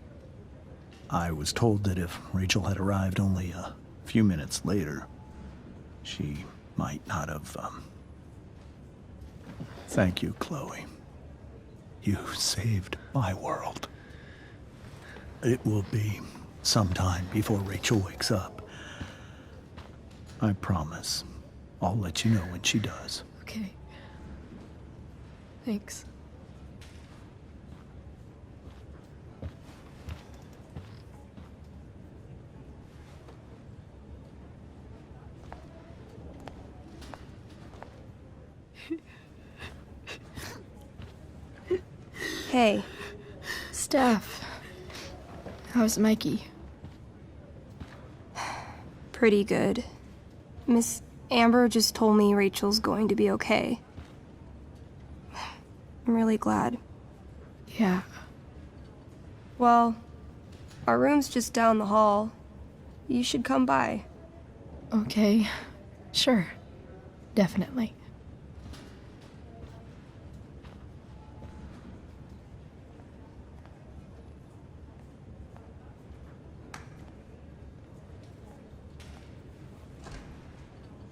I was told that if Rachel had arrived only a few minutes later, she might not have, Thank you, Chloe. You saved my world. It will be some time before Rachel wakes up. I promise. I'll let you know when she does. Okay. Thanks. Hey. Steph. How's Mikey? Pretty good. Miss Amber just told me Rachel's going to be okay. I'm really glad. Yeah. Well, our room's just down the hall. You should come by. Okay. Sure. Definitely.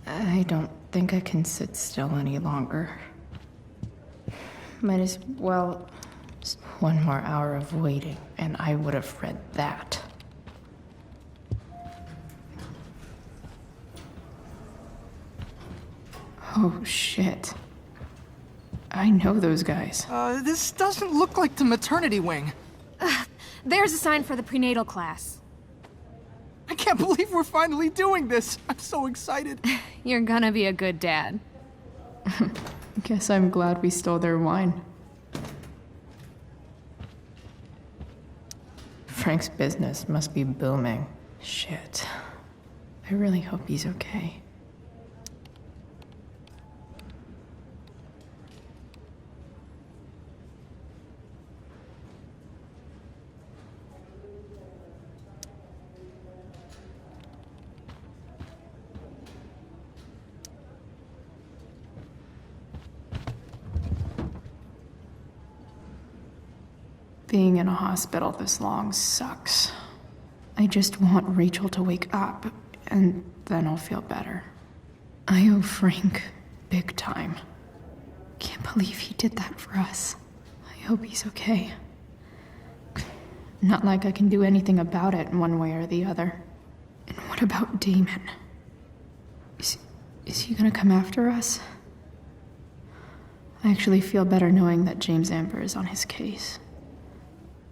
I don't think I can sit still any longer. Might as well just one more hour of waiting, and I would have read that. Oh, shit. I know those guys. This doesn't look like the maternity wing. There's a sign for the prenatal class. I can't believe we're finally doing this. I'm so excited. You're gonna be a good dad. Guess I'm glad we stole their wine. Frank's business must be booming. Shit. I really hope he's okay. Being in a hospital this long sucks. I just want Rachel to wake up, and then I'll feel better. I owe Frank big time. Can't believe he did that for us. I hope he's okay. Not like I can do anything about it in one way or the other. And what about Damon? Is he gonna come after us? I actually feel better knowing that James Amber is on his case.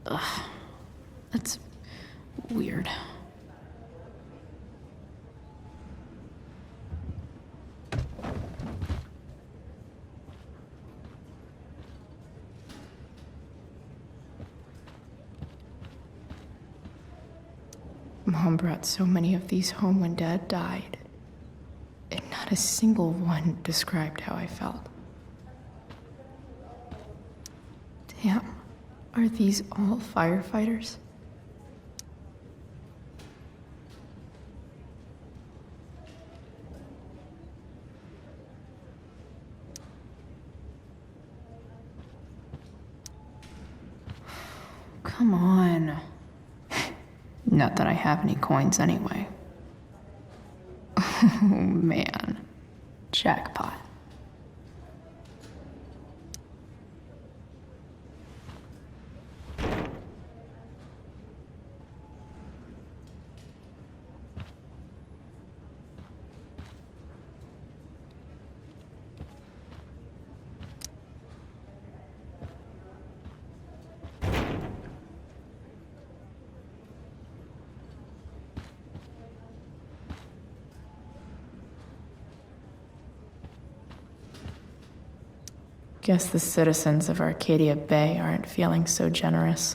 Ugh, that's weird. Mom brought so many of these home when Dad died, and not a single one described how I felt. Damn. Are these all firefighters? Come on. Not that I have any coins anyway. Oh man. Jackpot. Guess the citizens of Arcadia Bay aren't feeling so generous.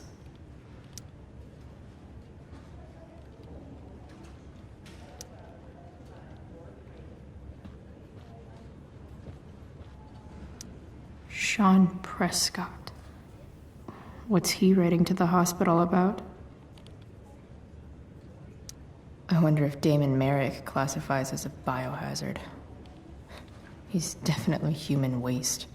Sean Prescott. What's he writing to the hospital about? I wonder if Damon Merrick classifies as a biohazard. He's definitely human waste.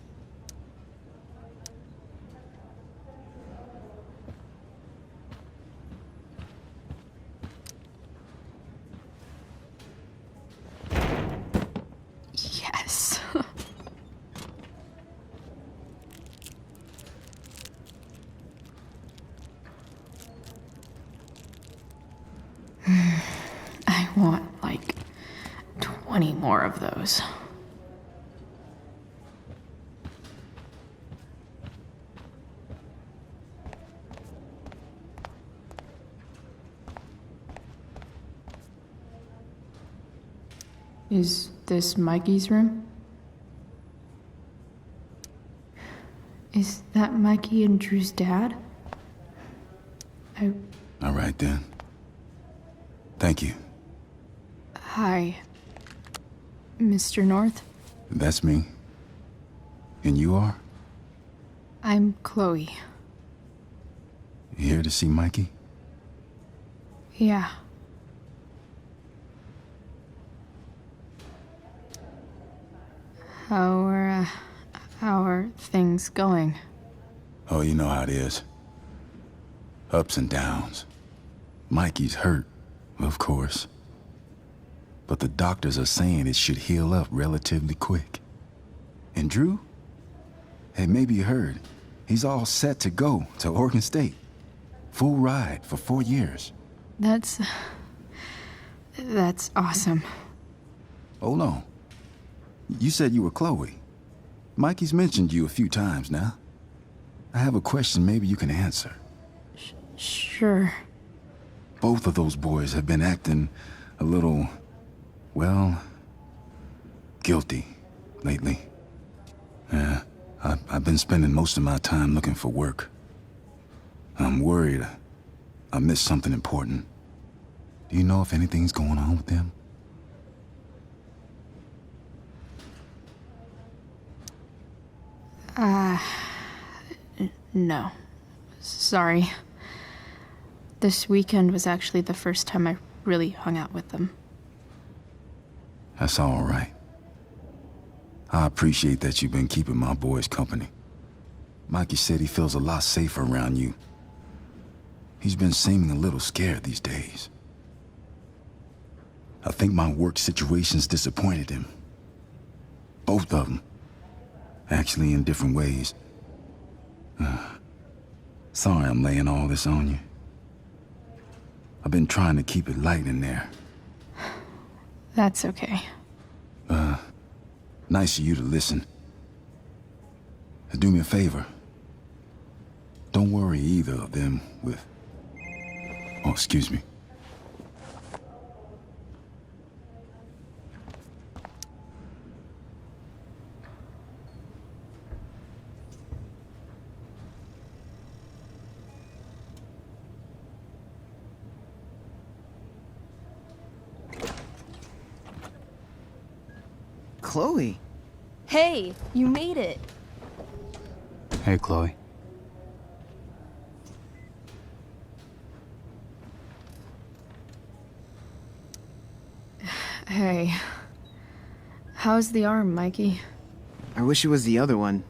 Yes. I want like 20 more of those. Is this Mikey's room? Is that Mikey and Drew's dad? All right then. Thank you. Hi, Mr. North. That's me. And you are? I'm Chloe. You here to see Mikey? Yeah. How are things going? Oh, you know how it is. Ups and downs. Mikey's hurt, of course. But the doctors are saying it should heal up relatively quick. And Drew? Hey, maybe you heard. He's all set to go to Oregon State. Full ride for 4 years. That's awesome. Hold on. You said you were Chloe. Mikey's mentioned you a few times now. I have a question maybe you can answer. Sure. Both of those boys have been acting a little, well, guilty lately. Yeah, I've been spending most of my time looking for work. I'm worried I missed something important. Do you know if anything's going on with them? No. Sorry. This weekend was actually the first time I really hung out with them. That's all right. I appreciate that you've been keeping my boys company. Mikey said he feels a lot safer around you. He's been seeming a little scared these days. I think my work situation's disappointed him. Both of them. Actually, in different ways. Sorry I'm laying all this on you. I've been trying to keep it light in there. That's okay. Nice of you to listen. Do me a favor. Don't worry either of them with... Oh, excuse me. Chloe. Hey, you made it. Hey, Chloe. Hey. How's the arm, Mikey? I wish it was the other one,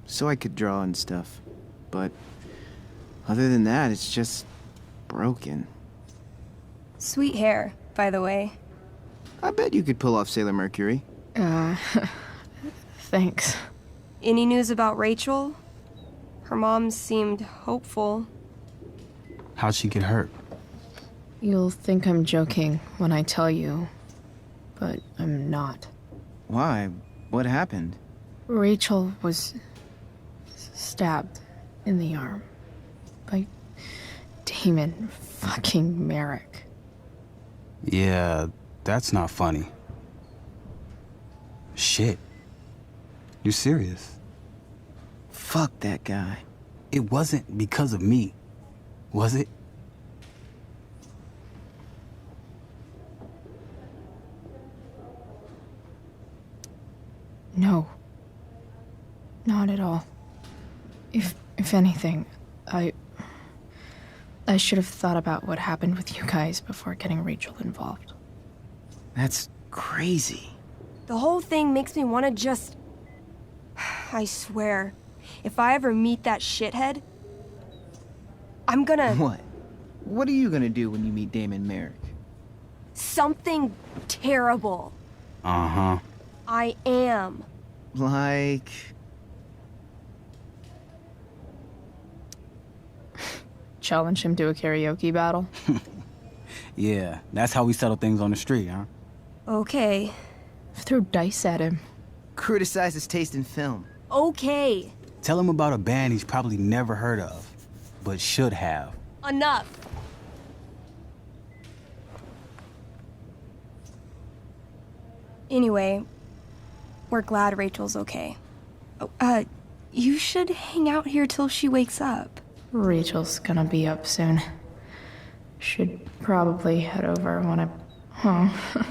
so I could draw and stuff. But other than that, it's just broken. Sweet hair, by the way. I bet you could pull off Sailor Mercury. Thanks. Any news about Rachel? Her mom seemed hopeful. How'd she get hurt? You'll think I'm joking when I tell you, but I'm not. Why? What happened? Rachel was stabbed in the arm by Damon fucking Merrick. Yeah, that's not funny. Shit. You serious? Fuck that guy. It wasn't because of me, was it? No. Not at all. If anything, I should have thought about what happened with you guys before getting Rachel involved. That's crazy. The whole thing makes me want to just... I swear, if I ever meet that shithead, I'm gonna... What? What are you gonna do when you meet Damon Merrick? Something terrible. Uh-huh. I am. Like... Challenge him to a karaoke battle? Yeah, that's how we settle things on the street, huh? Okay. Throw dice at him. Criticize his taste in film. Okay. Tell him about a band he's probably never heard of, but should have. Enough. Anyway, we're glad Rachel's okay. Oh, you should hang out here till she wakes up. Rachel's gonna be up soon. Should probably head over when I... Huh.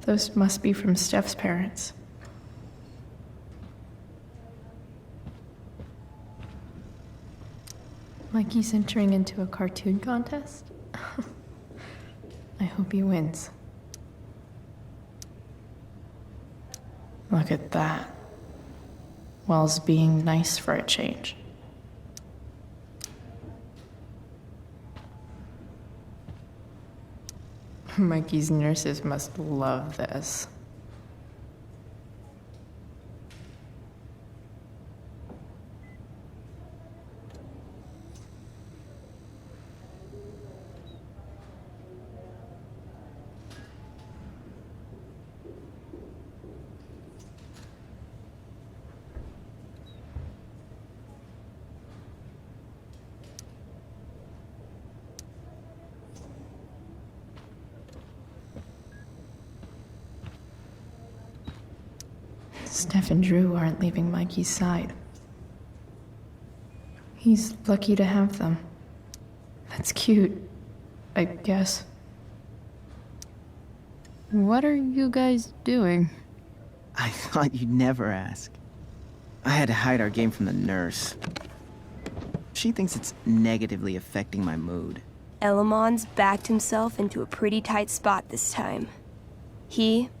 Those must be from Steph's parents. Like he's entering into a cartoon contest? I hope he wins. Look at that. Wells being nice for a change. Mikey's nurses must love this. Steph and Drew aren't leaving Mikey's side. He's lucky to have them. That's cute, I guess. What are you guys doing? I thought you'd never ask. I had to hide our game from the nurse. She thinks it's negatively affecting my mood. Elamon's backed himself into a pretty tight spot this time. He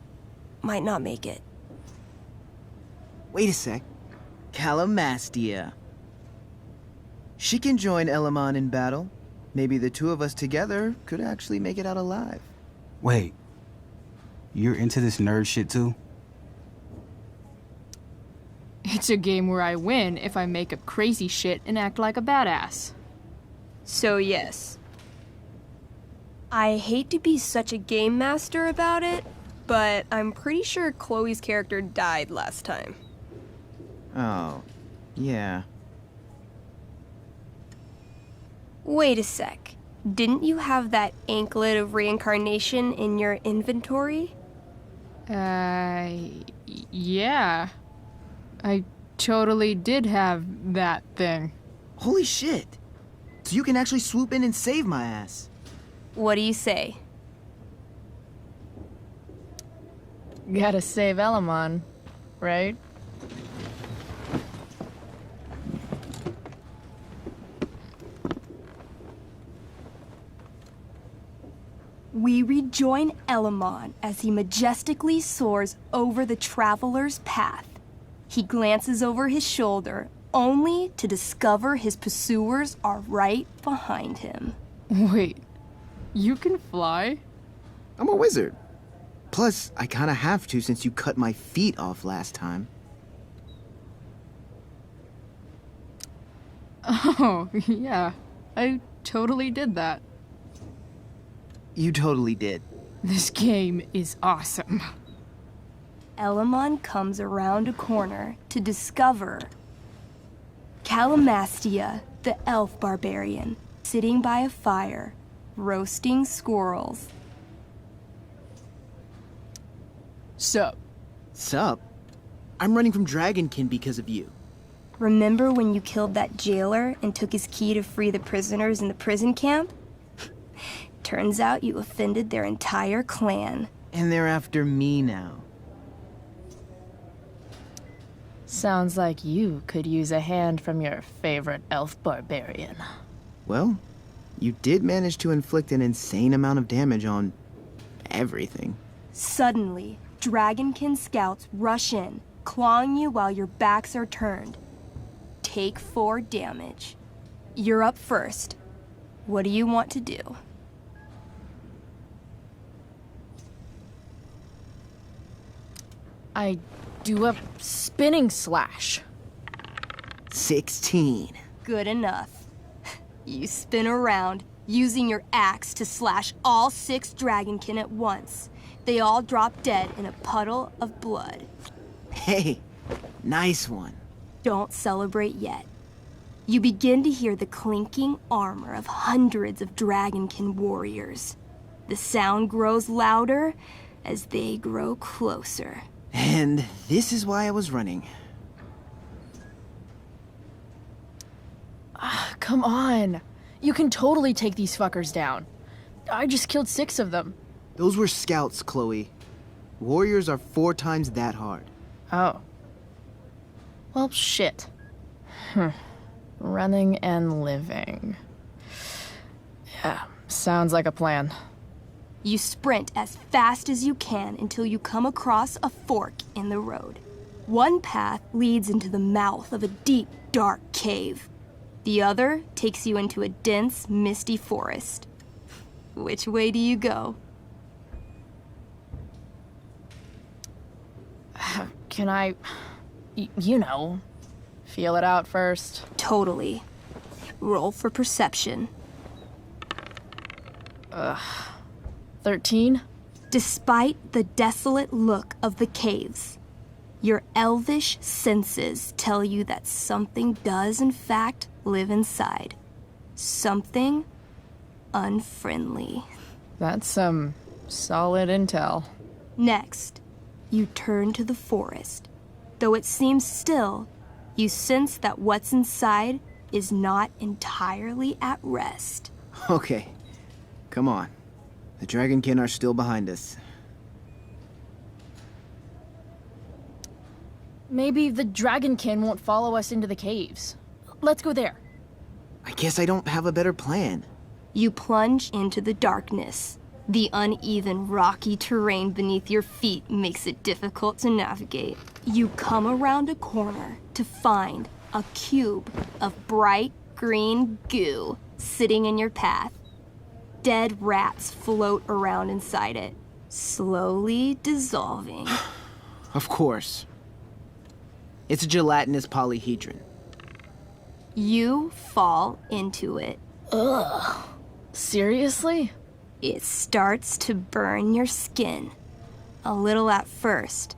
might not make it. Wait a sec. Calamastia. She can join Elamon in battle. Maybe the two of us together could actually make it out alive. Wait. You're into this nerd shit too? It's a game where I win if I make up crazy shit and act like a badass. So yes. I hate to be such a game master about it, but I'm pretty sure Chloe's character died last time. Oh, yeah. Wait a sec. Didn't you have that anklet of reincarnation in your inventory? Yeah. I totally did have that thing. Holy shit! So you can actually swoop in and save my ass. What do you say? Gotta save Elamon, right? We rejoin Elamon as he majestically soars over the traveler's path. He glances over his shoulder, only to discover his pursuers are right behind him. Wait, you can fly? I'm a wizard. Plus, I kinda have to since you cut my feet off last time. Oh, yeah. I totally did that. You totally did. This game is awesome. Elamon comes around a corner to discover Calamastia, the elf barbarian, sitting by a fire, roasting squirrels. Sup? Sup? I'm running from Dragonkin because of you. Remember when you killed that jailer and took his key to free the prisoners in the prison camp? Turns out you offended their entire clan. And they're after me now. Sounds like you could use a hand from your favorite elf barbarian. Well, you did manage to inflict an insane amount of damage on everything. Suddenly, Dragonkin scouts rush in, clawing you while your backs are turned. Take 4 damage. You're up first. What do you want to do? I do a spinning slash. 16. Good enough. You spin around, using your axe to slash all 6 Dragonkin at once. They all drop dead in a puddle of blood. Hey, nice one. Don't celebrate yet. You begin to hear the clinking armor of hundreds of Dragonkin warriors. The sound grows louder as they grow closer. And this is why I was running. Come on. You can totally take these fuckers down. I just killed 6 of them. Those were scouts, Chloe. Warriors are 4 times that hard. Oh. Well, shit. Running and living. Yeah, sounds like a plan. You sprint as fast as you can until you come across a fork in the road. One path leads into the mouth of a deep, dark cave. The other takes you into a dense, misty forest. Which way do you go? Can I, you know, feel it out first? Totally. Roll for perception. 13? Despite the desolate look of the caves, your elvish senses tell you that something does in fact live inside. Something unfriendly. That's some solid intel. Next, you turn to the forest. Though it seems still, you sense that what's inside is not entirely at rest. Okay, come on. The Dragonkin are still behind us. Maybe the Dragonkin won't follow us into the caves. Let's go there. I guess I don't have a better plan. You plunge into the darkness. The uneven, rocky terrain beneath your feet makes it difficult to navigate. You come around a corner to find a cube of bright green goo sitting in your path. Dead rats float around inside it, slowly dissolving. Of course. It's a gelatinous polyhedron. You fall into it. Ugh. Seriously? It starts to burn your skin. A little at first,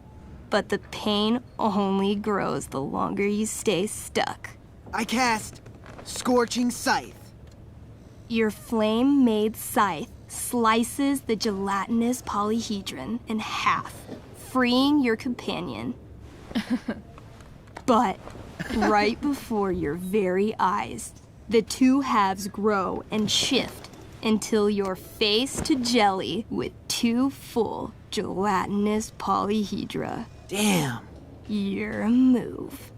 but the pain only grows the longer you stay stuck. I cast Scorching Scythe. Your flame-made scythe slices the gelatinous polyhedron in half, freeing your companion. But right before your very eyes, the two halves grow and shift until you're face to jelly with two full gelatinous polyhedra. Damn. Your move.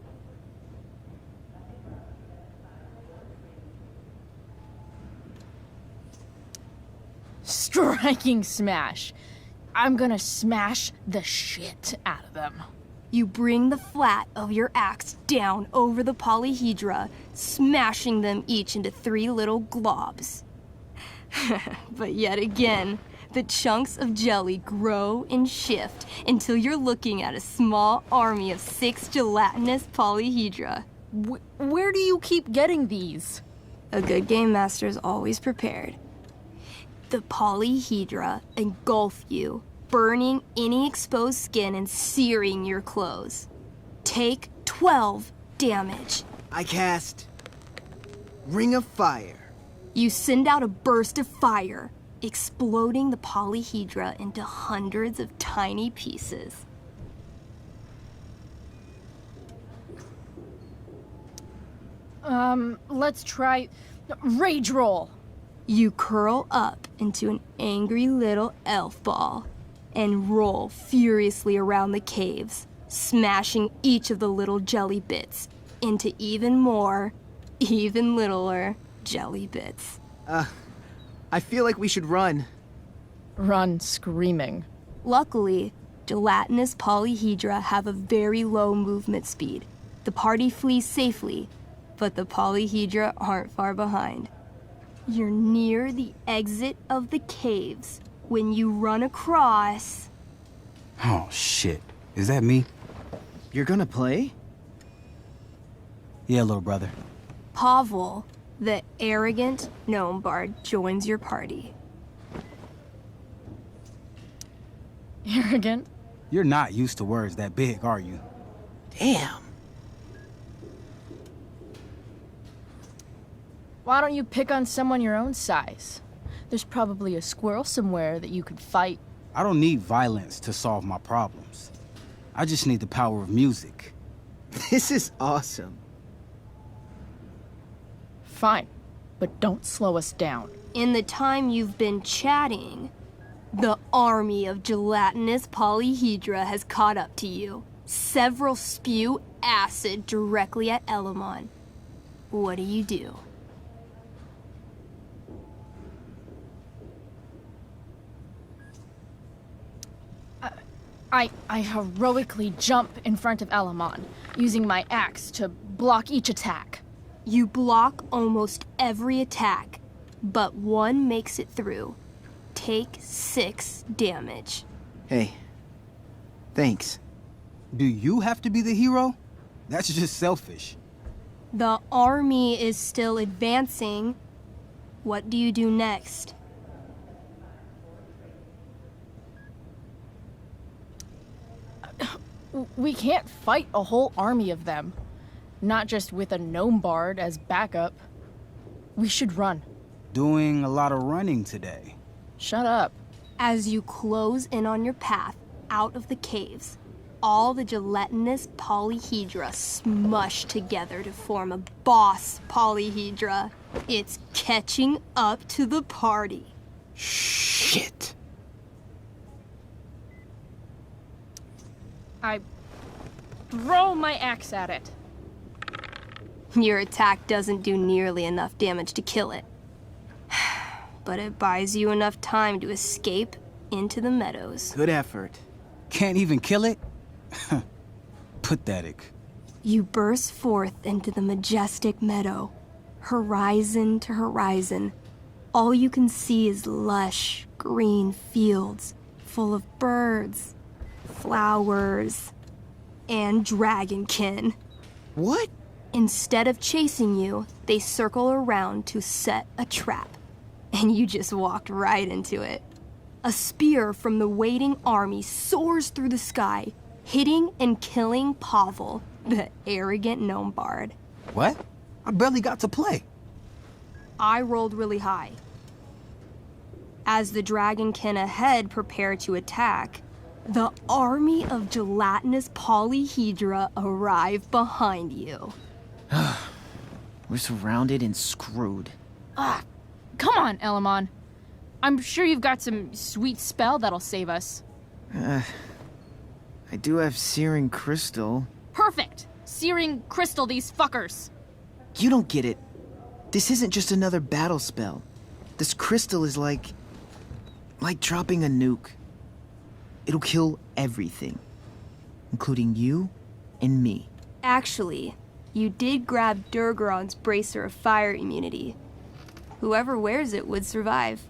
Striking smash. I'm gonna smash the shit out of them. You bring the flat of your axe down over the polyhedra, smashing them each into 3 little globs. But yet again, the chunks of jelly grow and shift until you're looking at a small army of 6 gelatinous polyhedra. Where do you keep getting these? A good game master is always prepared. The polyhedra engulf you, burning any exposed skin and searing your clothes. Take 12 damage. I cast Ring of Fire. You send out a burst of fire, exploding the polyhedra into hundreds of tiny pieces. Let's try Rage Roll. You curl up into an angry little elf ball and roll furiously around the caves, smashing each of the little jelly bits into even more, even littler jelly bits. I feel like we should run. Run screaming. Luckily, gelatinous polyhedra have a very low movement speed. The party flees safely, but the polyhedra aren't far behind. You're near the exit of the caves when you run across... Oh, shit. Is that me? You're gonna play? Yeah, little brother. Pavel, the arrogant gnome bard, joins your party. Arrogant? You're not used to words that big, are you? Damn. Why don't you pick on someone your own size? There's probably a squirrel somewhere that you could fight. I don't need violence to solve my problems. I just need the power of music. This is awesome. Fine, but don't slow us down. In the time you've been chatting, the army of gelatinous polyhedra has caught up to you. Several spew acid directly at Elamon. What do you do? I heroically jump in front of Elamon, using my axe to block each attack. You block almost every attack, but one makes it through. Take 6 damage. Hey, thanks. Do you have to be the hero? That's just selfish. The army is still advancing. What do you do next? We can't fight a whole army of them. Not just with a gnome bard as backup. We should run. Doing a lot of running today. Shut up. As you close in on your path out of the caves, all the gelatinous polyhedra smushed together to form a boss polyhedra. It's catching up to the party. Shit. I throw my axe at it. Your attack doesn't do nearly enough damage to kill it. But it buys you enough time to escape into the meadows. Good effort. Can't even kill it? Pathetic. You burst forth into the majestic meadow, horizon to horizon. All you can see is lush, green fields full of birds, flowers, and dragonkin. What? Instead of chasing you, they circle around to set a trap. And you just walked right into it. A spear from the waiting army soars through the sky, hitting and killing Pavel, the arrogant gnome bard. What? I barely got to play. I rolled really high. As the dragonkin ahead prepare to attack, the army of gelatinous polyhedra arrive behind you. We're surrounded and screwed. Ah, come on, Elamon. I'm sure you've got some sweet spell that'll save us. I do have searing crystal. Perfect! Searing crystal these fuckers. You don't get it. This isn't just another battle spell. This crystal is like dropping a nuke. It'll kill everything, including you and me. Actually, you did grab Durgaron's bracer of fire immunity. Whoever wears it would survive.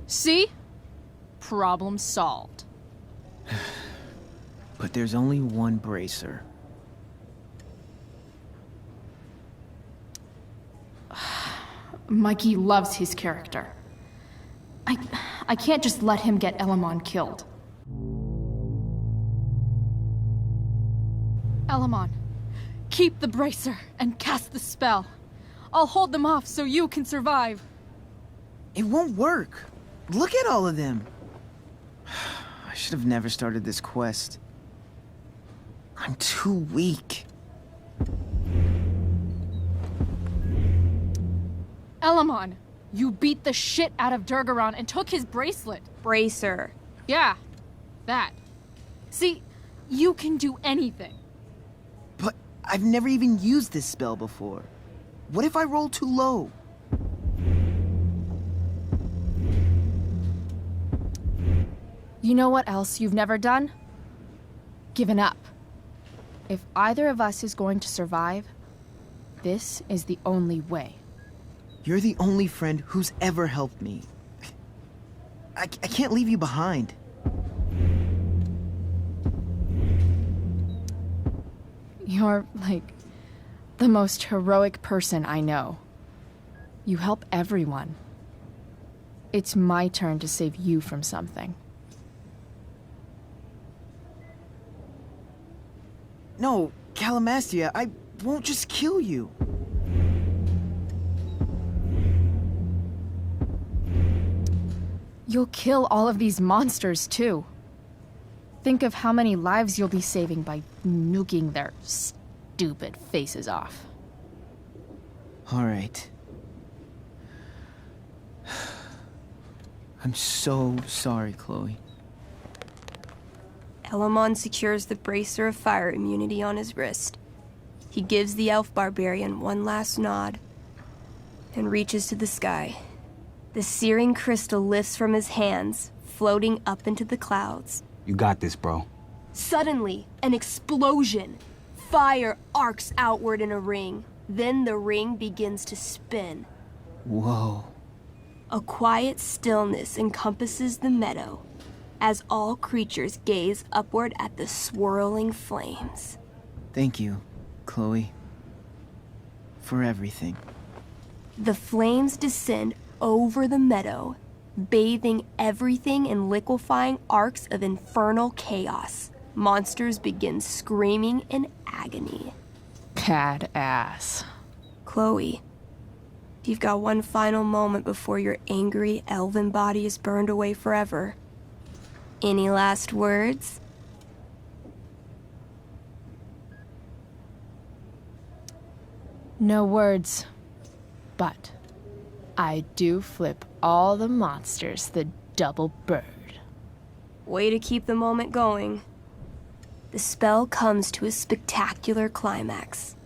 See? Problem solved. But there's only one bracer. Mikey loves his character. I can't just let him get Elamon killed. Elamon, keep the bracer and cast the spell. I'll hold them off so you can survive. It won't work. Look at all of them. I should have never started this quest. I'm too weak. Elamon, you beat the shit out of Durgaron and took his bracelet. Bracer. Yeah, that. See, you can do anything. But I've never even used this spell before. What if I roll too low? You know what else you've never done? Given up. If either of us is going to survive, this is the only way. You're the only friend who's ever helped me. I can't leave you behind. You're, like, the most heroic person I know. You help everyone. It's my turn to save you from something. No, Calamastia, I won't just kill you. You'll kill all of these monsters, too. Think of how many lives you'll be saving by nuking their stupid faces off. All right. I'm so sorry, Chloe. Elamon secures the bracer of fire immunity on his wrist. He gives the elf barbarian one last nod and reaches to the sky. The searing crystal lifts from his hands, floating up into the clouds. You got this, bro. Suddenly, an explosion. Fire arcs outward in a ring. Then the ring begins to spin. Whoa. A quiet stillness encompasses the meadow as all creatures gaze upward at the swirling flames. Thank you, Chloe, for everything. The flames descend over the meadow, bathing everything in liquefying arcs of infernal chaos. Monsters begin screaming in agony. Badass. Chloe, you've got one final moment before your angry elven body is burned away forever. Any last words? No words. But I do flip all the monsters the double bird. Way to keep the moment going. The spell comes to a spectacular climax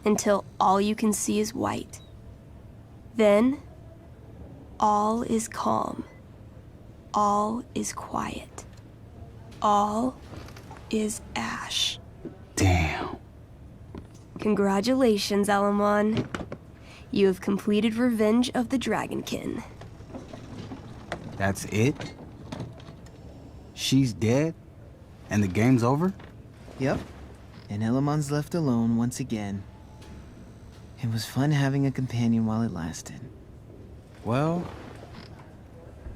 until all you can see is white. Then, all is calm. All is quiet. All is ash. Damn. Congratulations, Alamon. You have completed Revenge of the Dragonkin. That's it? She's dead? And the game's over? Yep. And Elamon's left alone once again. It was fun having a companion while it lasted. Well,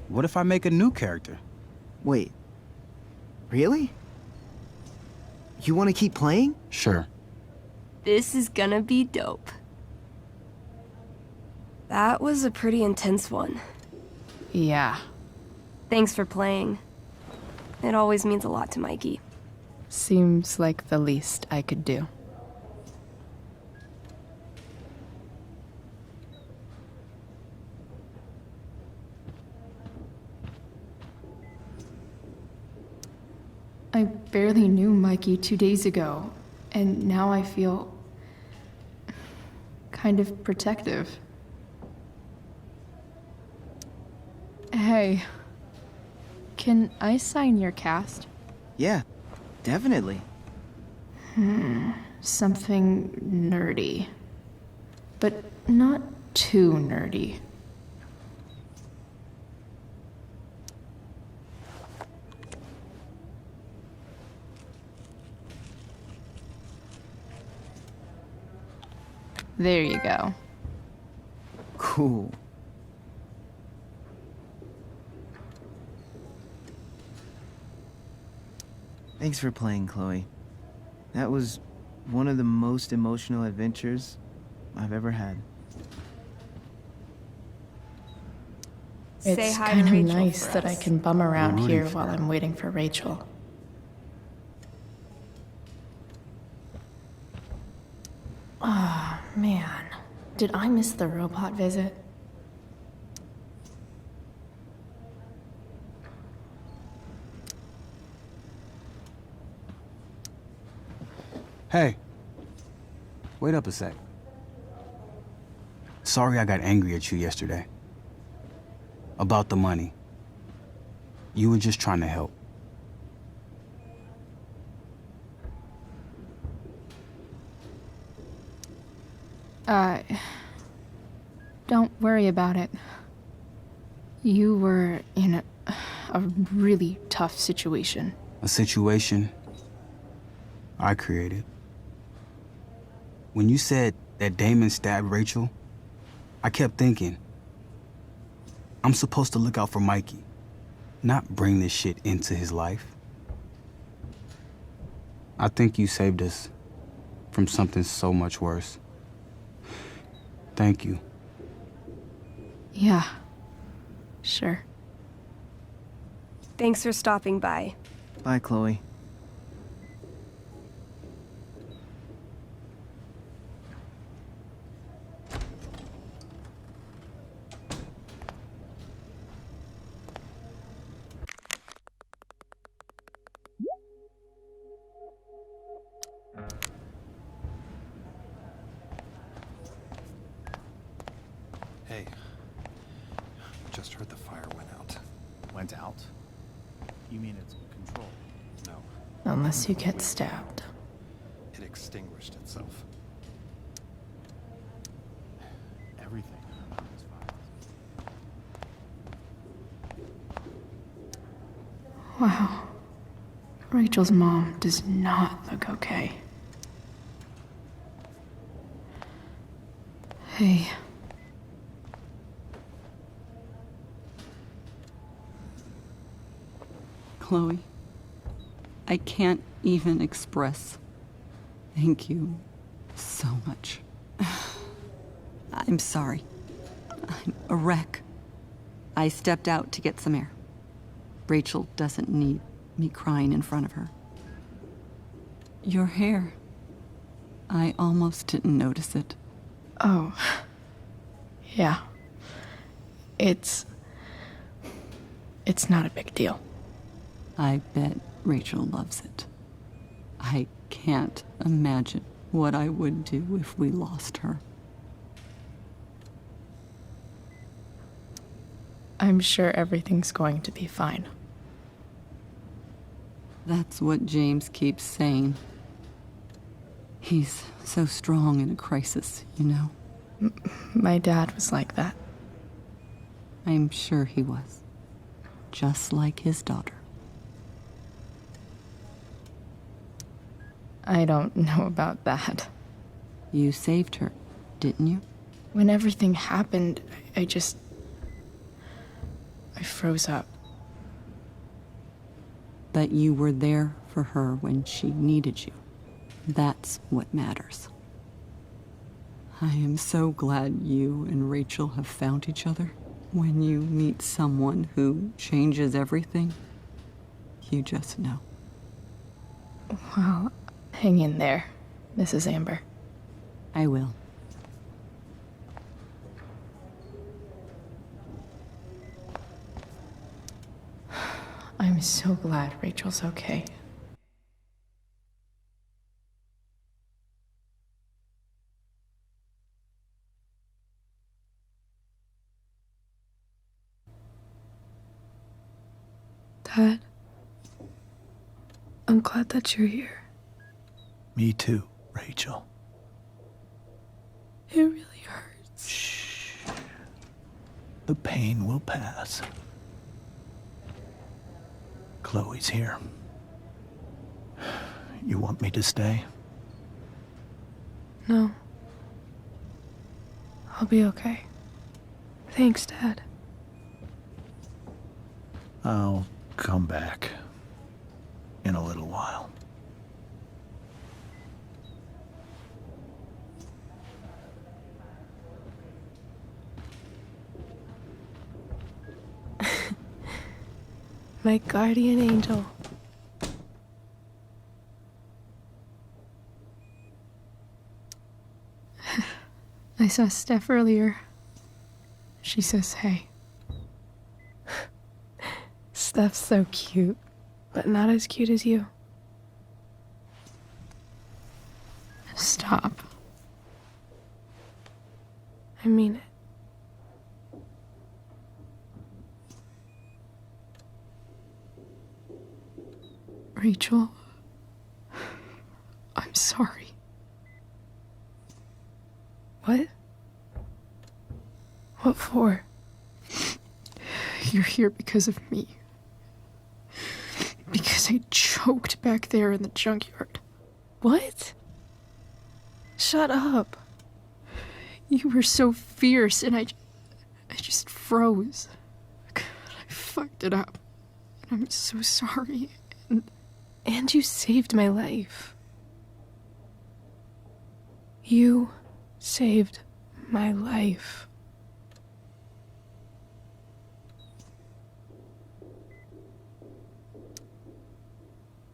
what if I make a new character? Wait. Really? You want to keep playing? Sure. This is gonna be dope. That was a pretty intense one. Yeah. Thanks for playing. It always means a lot to Mikey. Seems like the least I could do. I barely knew Mikey 2 days ago, and now I feel kind of protective. Hey, can I sign your cast? Yeah, definitely. Something nerdy. But not too nerdy. There you go. Cool. Thanks for playing, Chloe. That was one of the most emotional adventures I've ever had. Say It's hi to kind of Rachel nice for that I us. can bum around We're here rooting while for her. I'm waiting for Rachel. Ah, man. Did I miss the robot visit? Hey. Wait up a sec. Sorry I got angry at you yesterday. About the money. You were just trying to help. Don't worry about it. You were in a really tough situation. A situation I created. When you said that Damon stabbed Rachel, I kept thinking, I'm supposed to look out for Mikey, not bring this shit into his life. I think you saved us from something so much worse. Thank you. Yeah. Sure. Thanks for stopping by. Bye, Chloe. Hey, just heard the fire went out. Went out? You mean it's controlled? No, Unless you get stabbed. it extinguished itself. Everything is fine. Wow. Rachel's mom does not look okay. Hey. Chloe, I can't even express thank you so much. I'm sorry. I'm a wreck. I stepped out to get some air. Rachel doesn't need me crying in front of her. Your hair. I almost didn't notice it. Oh. Yeah. It's not a big deal. I bet Rachel loves it. I can't imagine what I would do if we lost her. I'm sure everything's going to be fine. That's what James keeps saying. He's so strong in a crisis, you know? My dad was like that. I'm sure he was. Just like his daughter. I don't know about that. You saved her, didn't you? When everything happened, I froze up. But you were there for her when she needed you. That's what matters. I am so glad you and Rachel have found each other. When you meet someone who changes everything, you just know. Well, hang in there, Mrs. Amber. I will. I'm so glad Rachel's okay. Dad, I'm glad that you're here. Me too, Rachel. It really hurts. Shh. The pain will pass. Chloe's here. You want me to stay? No. I'll be okay. Thanks, Dad. I'll come back in a little while. My guardian angel. I saw Steph earlier. She says hey. Steph's so cute, but not as cute as you. Stop. I mean it. Rachel, I'm sorry. What? What for? You're here because of me. Because I choked back there in the junkyard. What? Shut up. You were so fierce and I just froze. God, I fucked it up. And I'm so sorry. And you saved my life. You saved my life.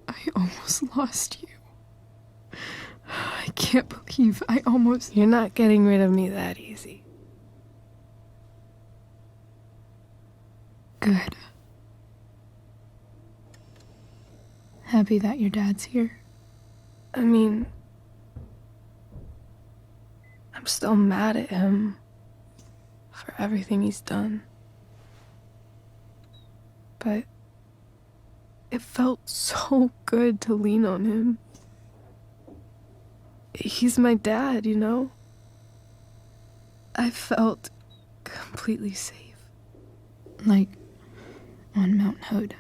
I almost lost you. I can't believe I almost... You're not getting rid of me that easy. Good. Happy that your dad's here. I mean, I'm still mad at him for everything he's done. But it felt so good to lean on him. He's my dad, you know? I felt completely safe. Like on Mount Hood.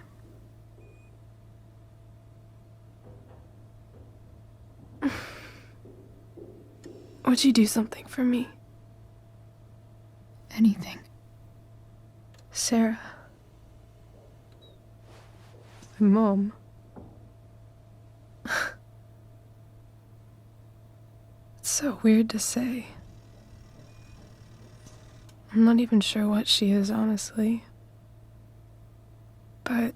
Would you do something for me? Anything. Sarah. My mom. It's so weird to say. I'm not even sure what she is, honestly. But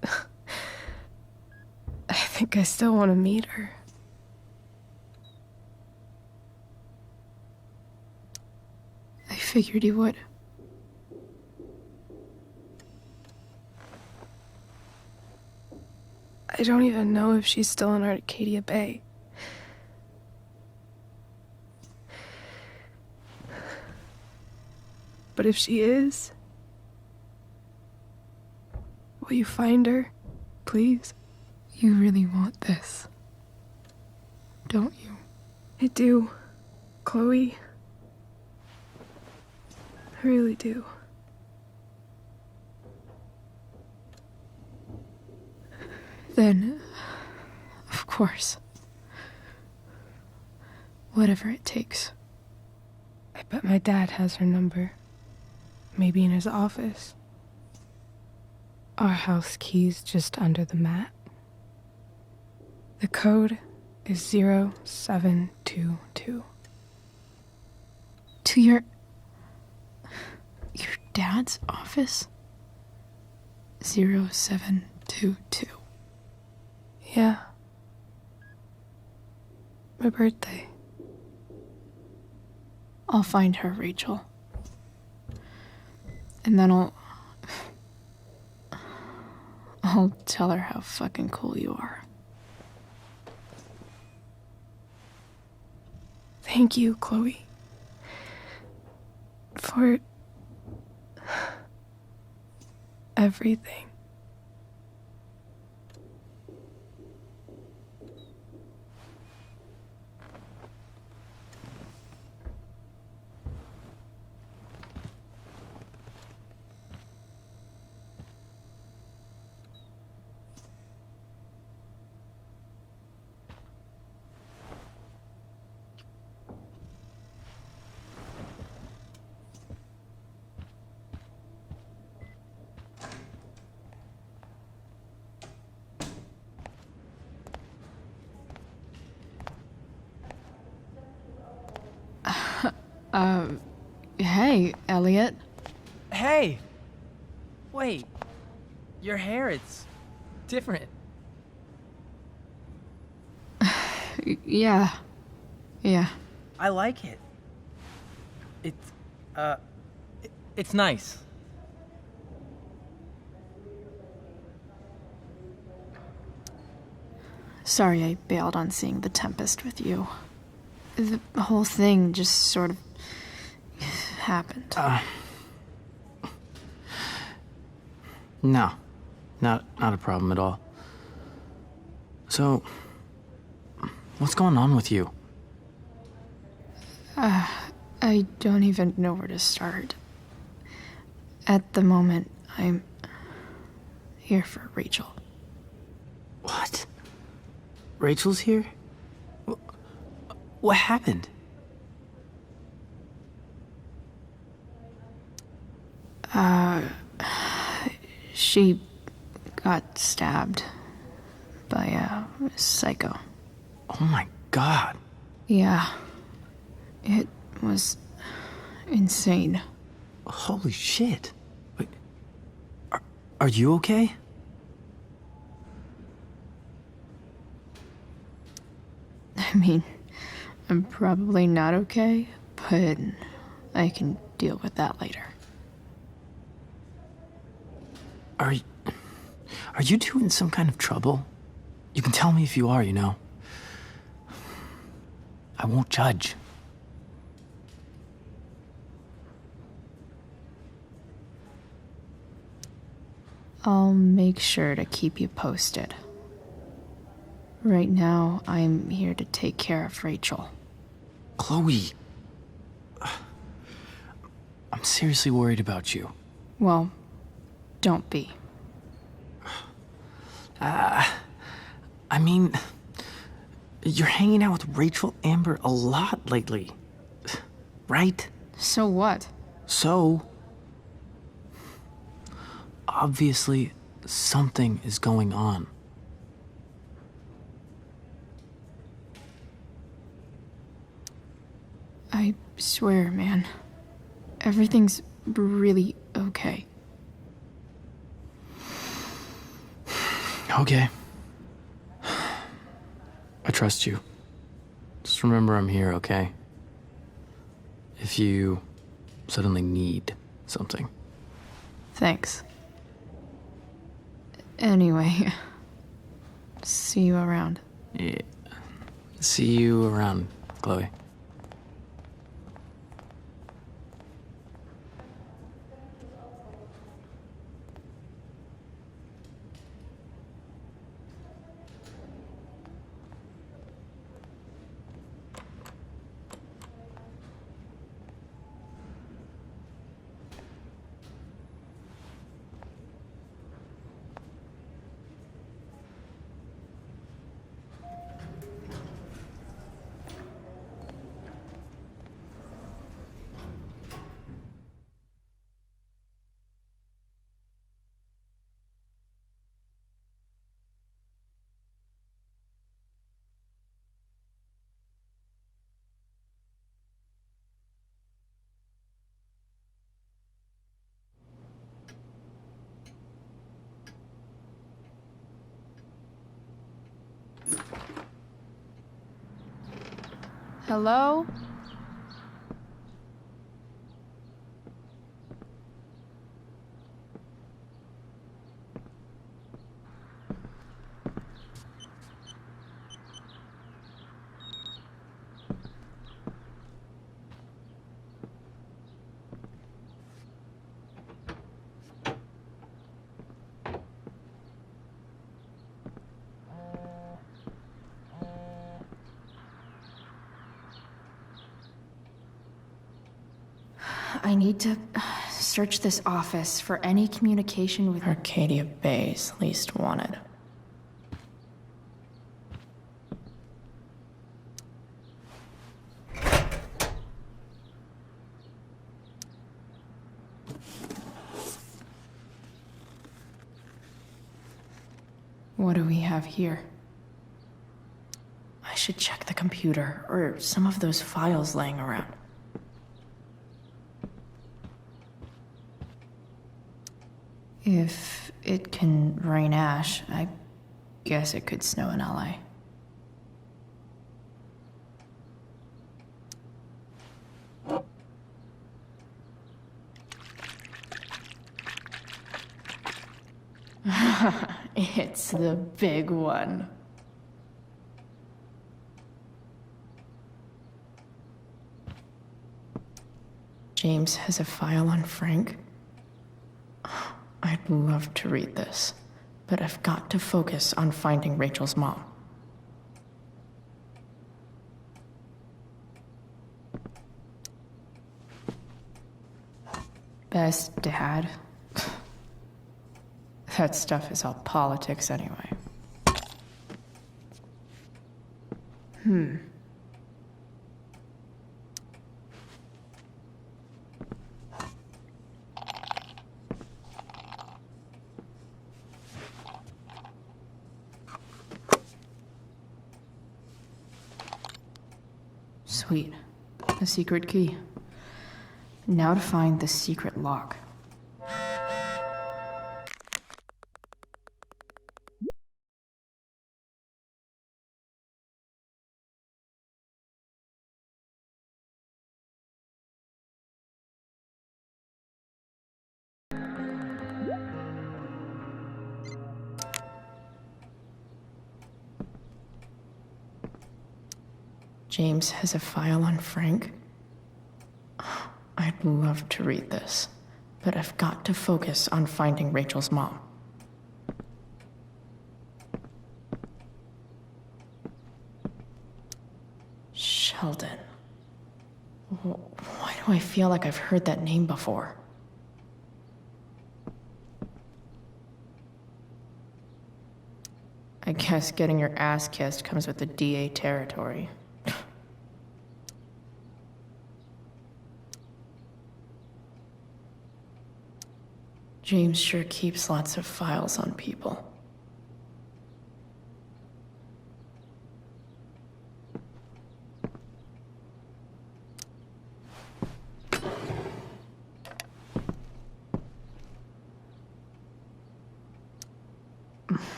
I think I still want to meet her. figured you would. I don't even know if she's still in Arcadia Bay. But if she is, will you find her, please? You really want this, don't you? I do, Chloe. I really do. Then, of course, whatever it takes. I bet my dad has her number. Maybe in his office. Our house key's just under the mat. The code is 0722. To your dad's office? 0722. Yeah. My birthday. I'll find her, Rachel. And then I'll tell her how fucking cool you are. Thank you, Chloe. For everything. Hey, Elliot. Hey! Wait. Your hair, it's different. Yeah. I like it. It's nice. Sorry I bailed on seeing The Tempest with you. The whole thing just sort of happened. No. Not a problem at all. So, what's going on with you? I don't even know where to start. At the moment, I'm here for Rachel. What? Rachel's here? What happened? She got stabbed by a psycho. Oh my god. Yeah. It was insane. Holy shit. Wait, are you okay? I mean, I'm probably not okay, but I can deal with that later. Are you two in some kind of trouble? You can tell me if you are, you know. I won't judge. I'll make sure to keep you posted. Right now, I'm here to take care of Rachel. Chloe. I'm seriously worried about you. Well, don't be. I mean, you're hanging out with Rachel Amber a lot lately, right? So what? So, obviously, something is going on. I swear, man. Everything's really okay. Okay. I trust you. Just remember I'm here, okay? If you suddenly need something. Thanks. Anyway, see you around. Yeah. See you around, Chloe. Hello? I need to search this office for any communication with Arcadia Bay's least wanted. What do we have here? I should check the computer or some of those files laying around. If it can rain ash, I guess it could snow in LA. It's the big one. James has a file on Frank. I'd love to read this, but I've got to focus on finding Rachel's mom. Best dad? That stuff is all politics anyway. Sweet. A secret key. Now to find the secret lock. James has a file on Frank. I'd love to read this, but I've got to focus on finding Rachel's mom. Sheldon. Why do I feel like I've heard that name before? I guess getting your ass kissed comes with the DA territory. James sure keeps lots of files on people.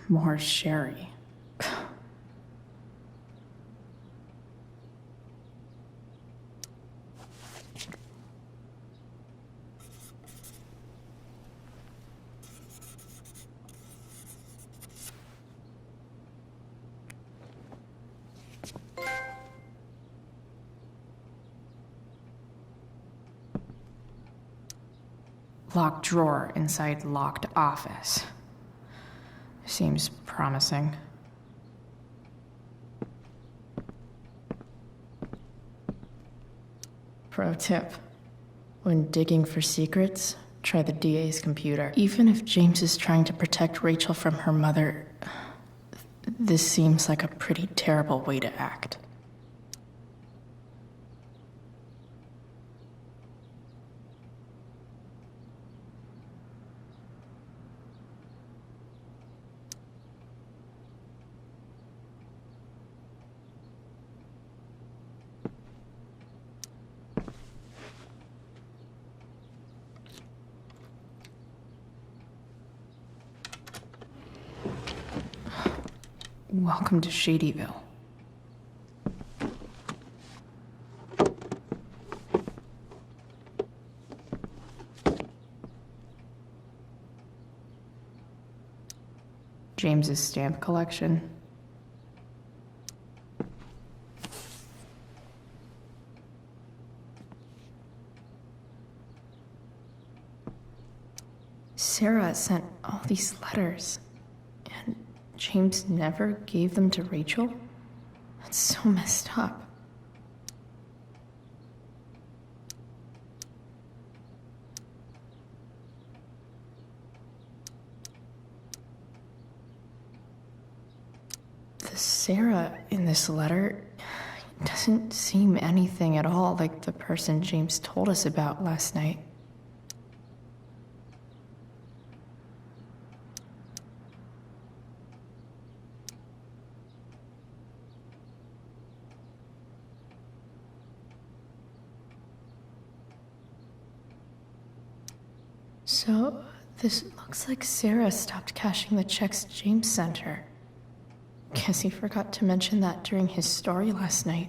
More sherry. locked drawer inside locked office. Seems promising. Pro tip. When digging for secrets, try the DA's computer. Even if James is trying to protect Rachel from her mother, this seems like a pretty terrible way to act. Welcome to Shadyville. James's stamp collection. Sarah sent all these letters. James never gave them to Rachel? That's so messed up. The Sarah in this letter doesn't seem anything at all like the person James told us about last night. So, this looks like Sarah stopped cashing the checks James sent her. Guess he forgot to mention that during his story last night.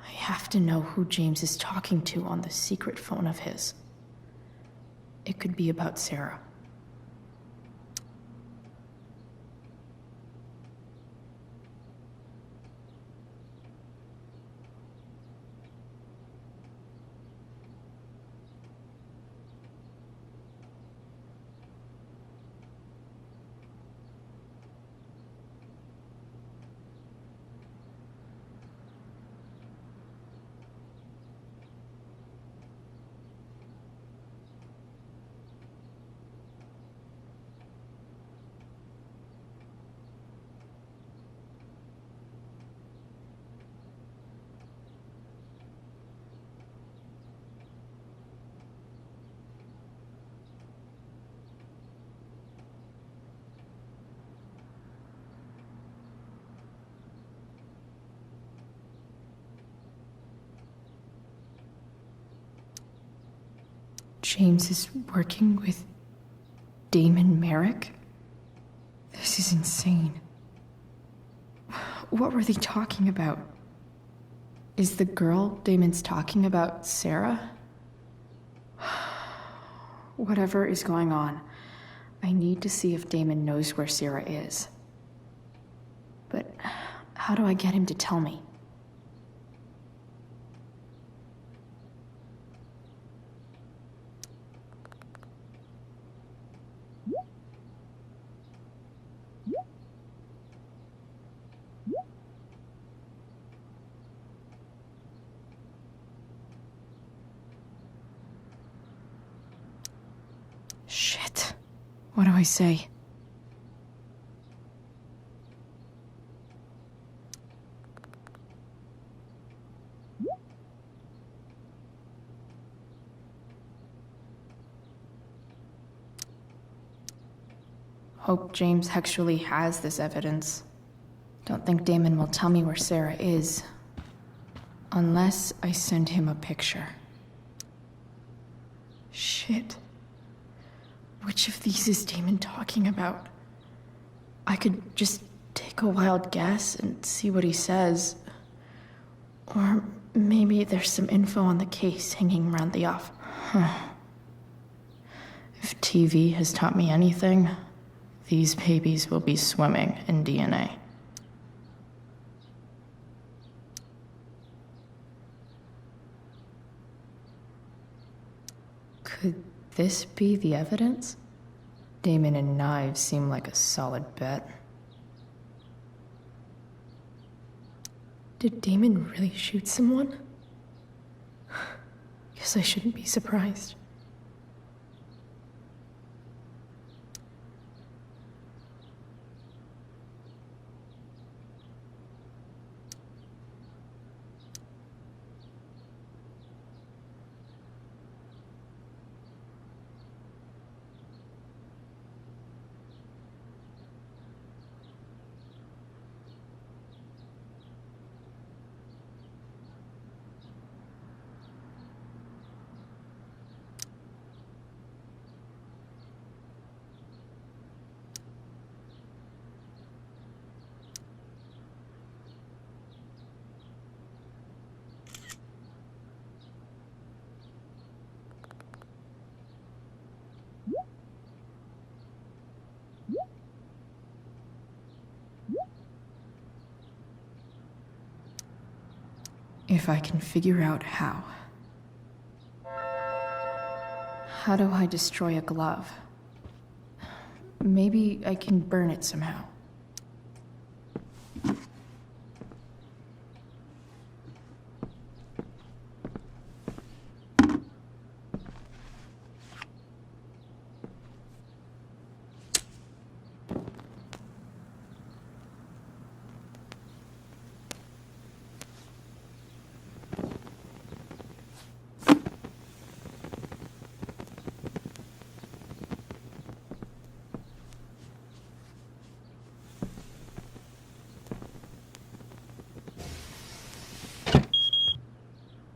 I have to know who James is talking to on the secret phone of his. It could be about Sarah. James is working with Damon Merrick? This is insane. What were they talking about? Is the girl Damon's talking about Sarah? Whatever is going on, I need to see if Damon knows where Sarah is. But how do I get him to tell me? Shit. What do I say? Hope James actually has this evidence. Don't think Damon will tell me where Sarah is. Unless I send him a picture. Shit. Which of these is Damon talking about? I could just take a wild guess and see what he says. Or maybe there's some info on the case hanging around the off. If TV has taught me anything, these babies will be swimming in DNA. Could this be the evidence? Damon and knives seem like a solid bet. Did Damon really shoot someone? Guess I shouldn't be surprised. If I can figure out how. How do I destroy a glove? Maybe I can burn it somehow.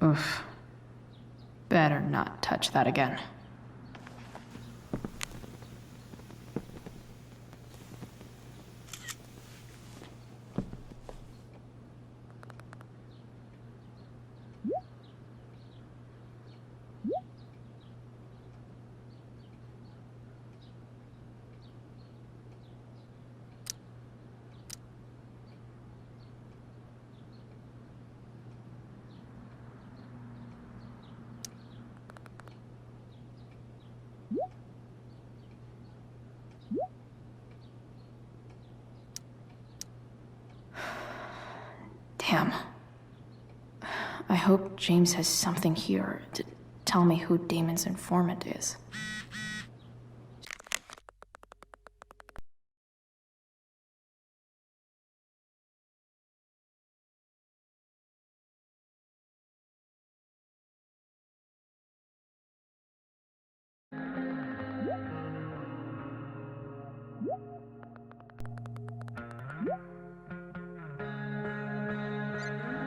Oof. Better not touch that again. Damn. I hope James has something here to tell me who Damon's informant is.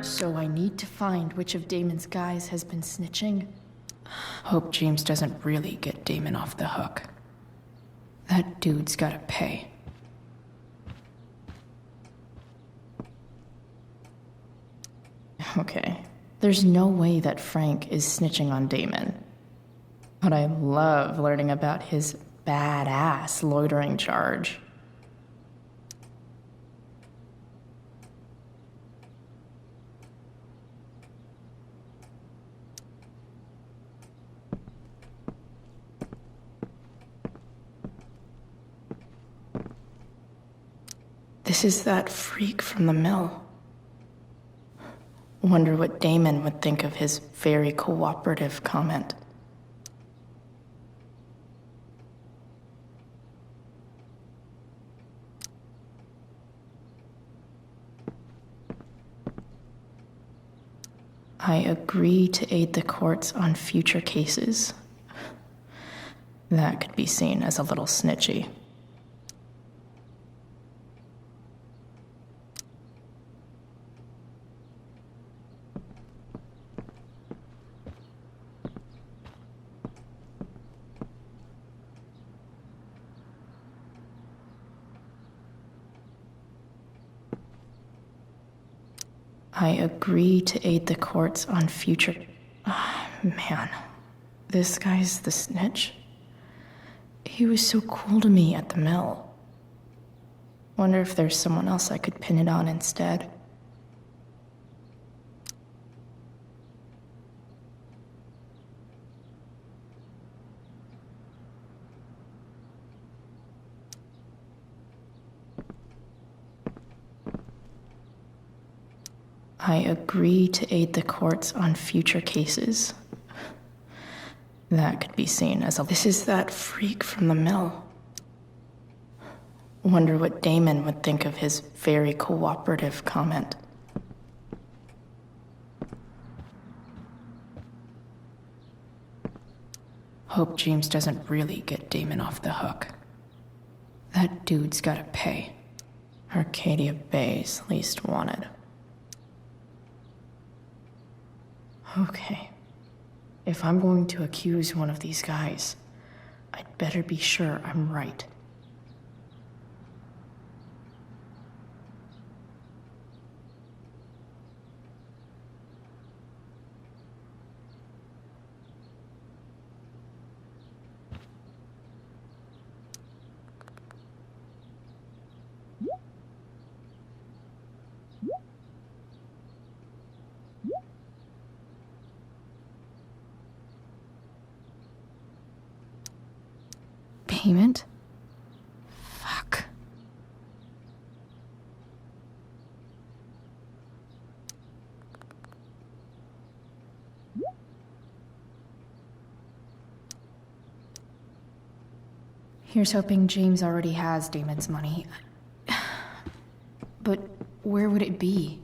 So I need to find which of Damon's guys has been snitching. Hope James doesn't really get Damon off the hook. That dude's gotta pay. Okay, there's no way that Frank is snitching on Damon. But I love learning about his badass loitering charge. This is that freak from the mill. Wonder what Damon would think of his very cooperative comment. I agree to aid the courts on future cases. That could be seen as a little snitchy. I agree to aid the courts on future... man. This guy's the snitch? He was so cool to me at the mill. Wonder if there's someone else I could pin it on instead. I agree to aid the courts on future cases. That could be seen as a... This is that freak from the mill. Wonder what Damon would think of his very cooperative comment. Hope James doesn't really get Damon off the hook. That dude's gotta pay. Arcadia Bay's least wanted. Okay. If I'm going to accuse one of these guys, I'd better be sure I'm right. Payment? Fuck. Here's hoping James already has Damon's money. But where would it be?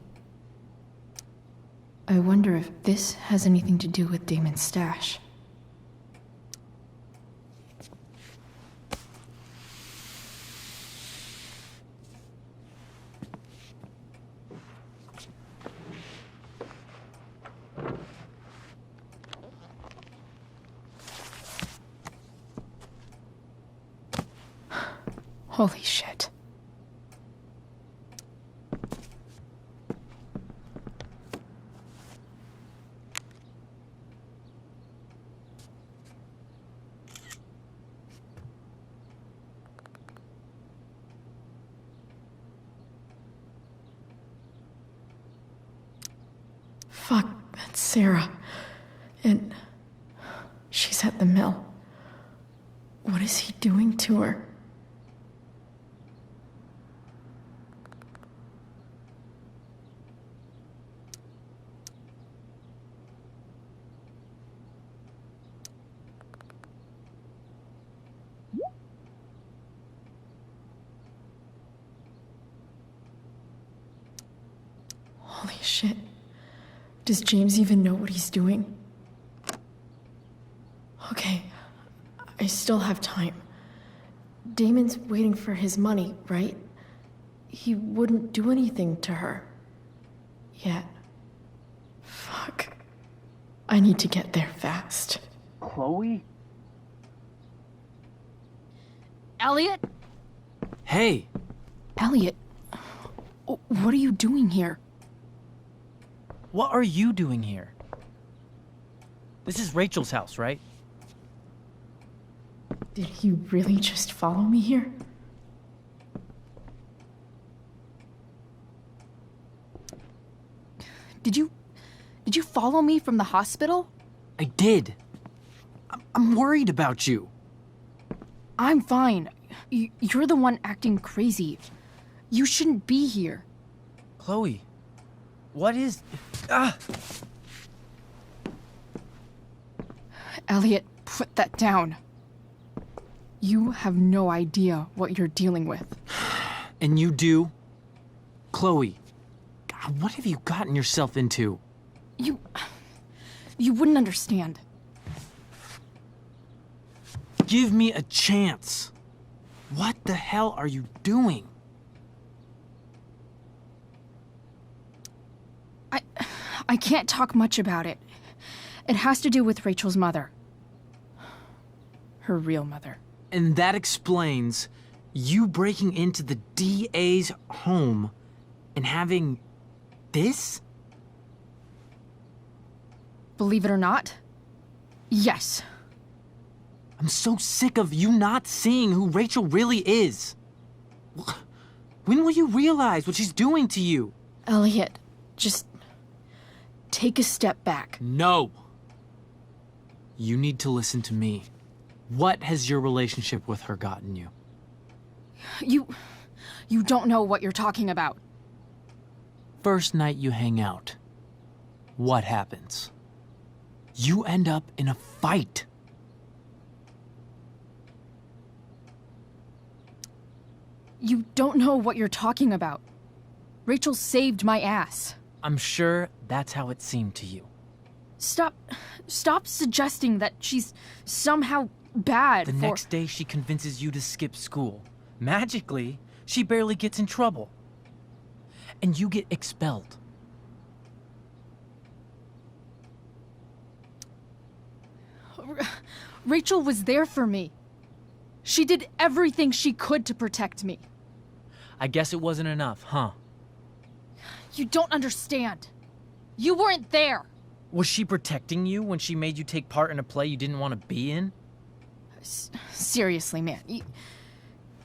I wonder if this has anything to do with Damon's stash. Holy shit. Fuck, that's Sarah. And she's at the mill. What is he doing to her? Holy shit. Does James even know what he's doing? Okay, I still have time. Damon's waiting for his money, right? He wouldn't do anything to her. Yet. Fuck. I need to get there fast. Chloe? Elliot? Hey! Elliot, what are you doing here? What are you doing here? This is Rachel's house, right? Did he really just follow me here? Did you follow me from the hospital? I did. I'm worried about you. I'm fine. You're the one acting crazy. You shouldn't be here. Chloe, what is... Ah! Elliot, put that down. You have no idea what you're dealing with. And you do? Chloe, God, what have you gotten yourself into? You wouldn't understand. Give me a chance. What the hell are you doing? I can't talk much about it. It has to do with Rachel's mother. Her real mother. And that explains you breaking into the DA's home and having this? Believe it or not, yes. I'm so sick of you not seeing who Rachel really is. When will you realize what she's doing to you? Elliot, just take a step back. No. You need to listen to me. What has your relationship with her gotten you? You don't know what you're talking about. First night you hang out, what happens? You end up in a fight. You don't know what you're talking about. Rachel saved my ass. I'm sure that's how it seemed to you. Stop suggesting that she's somehow bad. The next day she convinces you to skip school. Magically, she barely gets in trouble. And you get expelled. Rachel was there for me. She did everything she could to protect me. I guess it wasn't enough, huh? You don't understand. You weren't there. Was she protecting you when she made you take part in a play you didn't want to be in? Seriously, man.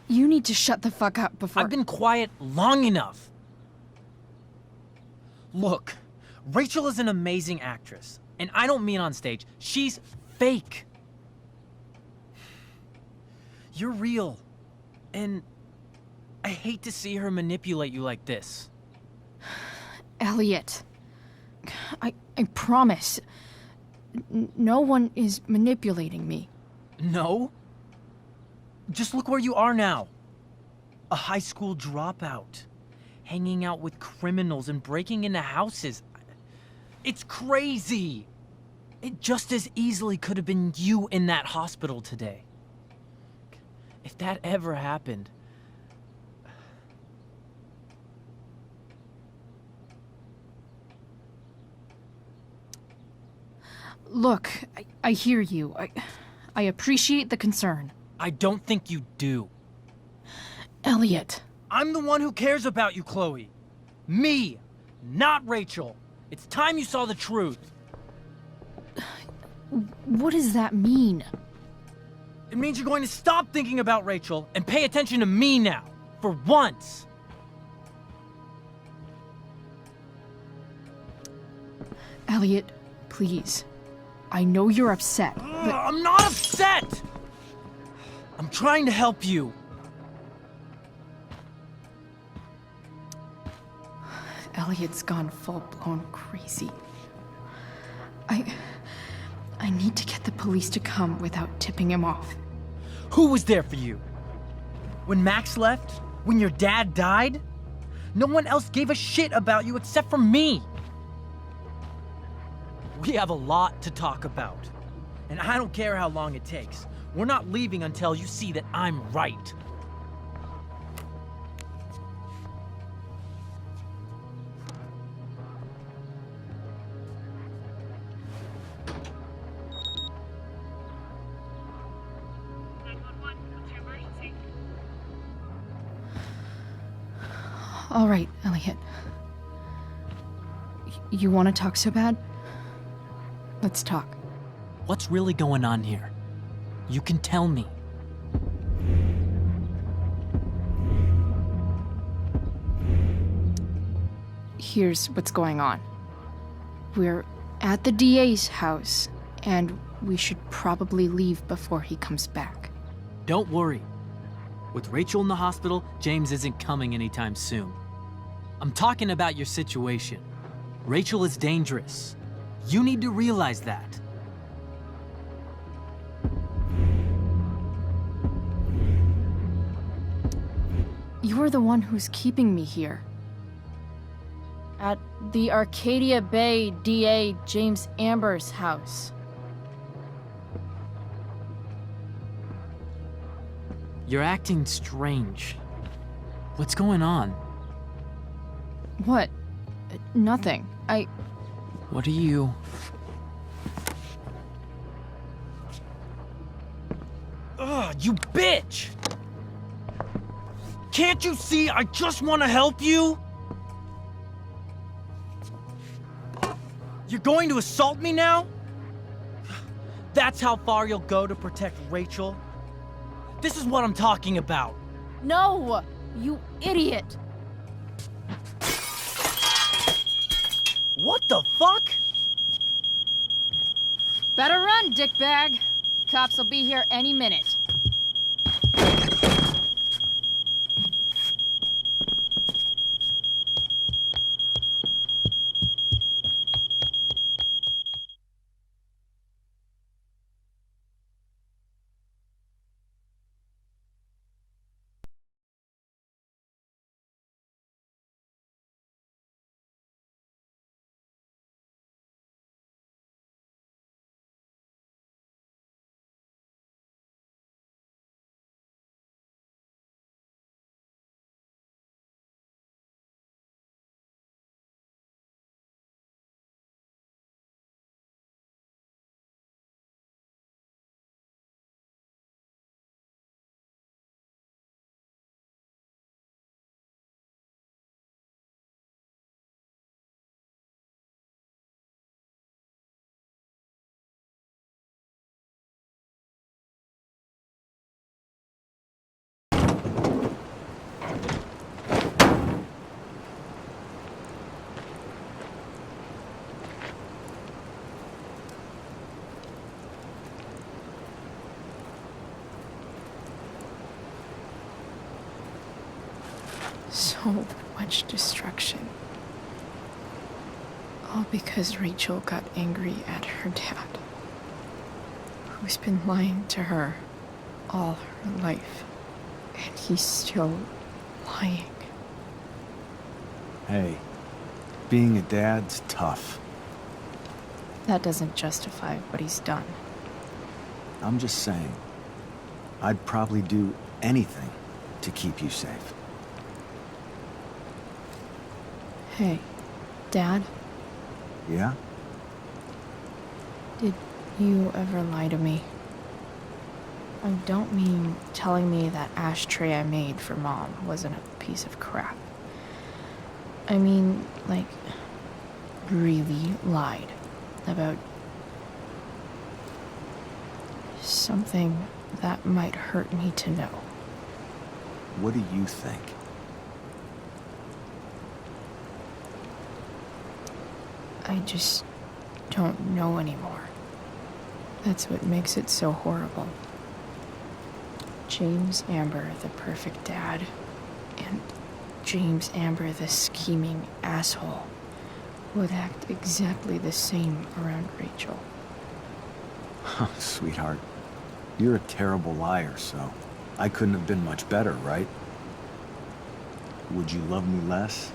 You need to shut the fuck up before... I've been quiet long enough. Look, Rachel is an amazing actress. And I don't mean on stage. She's fake. You're real. And I hate to see her manipulate you like this. Elliot, I promise. No one is manipulating me. No? Just look where you are now. A high school dropout. Hanging out with criminals and breaking into houses. It's crazy. It just as easily could have been you in that hospital today. If that ever happened... Look, I hear you. I appreciate the concern. I don't think you do. Elliot. I'm the one who cares about you, Chloe. Me, not Rachel. It's time you saw the truth. What does that mean? It means you're going to stop thinking about Rachel and pay attention to me now, for once. Elliot, please. I know you're upset, but... I'm not upset! I'm trying to help you. Elliot's gone full-blown crazy. I need to get the police to come without tipping him off. Who was there for you? When Max left? When your dad died? No one else gave a shit about you except for me. We have a lot to talk about. And I don't care how long it takes. We're not leaving until you see that I'm right. All right, Elliot. You want to talk so bad? Let's talk. What's really going on here? You can tell me. Here's what's going on. We're at the DA's house, and we should probably leave before he comes back. Don't worry. With Rachel in the hospital, James isn't coming anytime soon. I'm talking about your situation. Rachel is dangerous. You need to realize that. You're the one who's keeping me here. At the Arcadia Bay DA James Amber's house. You're acting strange. What's going on? What? Nothing. What are you... Ugh, you bitch! Can't you see I just want to help you? You're going to assault me now? That's how far you'll go to protect Rachel? This is what I'm talking about. No, you idiot. What the fuck? Better run, dickbag. Cops will be here any minute. So much destruction. All because Rachel got angry at her dad, who's been lying to her all her life. And he's still lying. Hey, being a dad's tough. That doesn't justify what he's done. I'm just saying, I'd probably do anything to keep you safe. Hey, Dad, Yeah? did you ever lie to me? I don't mean telling me that ashtray I made for Mom wasn't a piece of crap. I mean, like, really lied about something that might hurt me to know. What do you think? I just don't know anymore. That's what makes it so horrible. James Amber, the perfect dad, and James Amber, the scheming asshole, would act exactly the same around Rachel. Sweetheart, you're a terrible liar, so I couldn't have been much better, right? Would you love me less?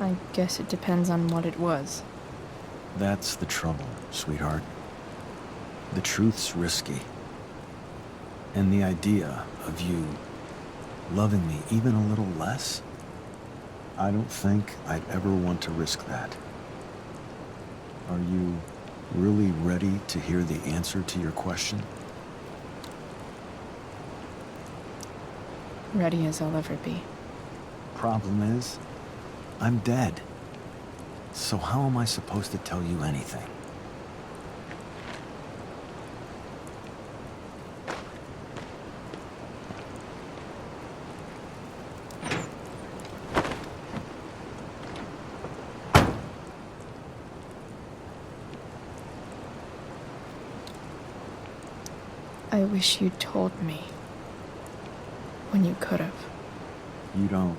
I guess it depends on what it was. That's the trouble, sweetheart. The truth's risky. And the idea of you loving me even a little less, I don't think I'd ever want to risk that. Are you really ready to hear the answer to your question? Ready as I'll ever be. Problem is, I'm dead. So how am I supposed to tell you anything? I wish you'd told me when you could have. You don't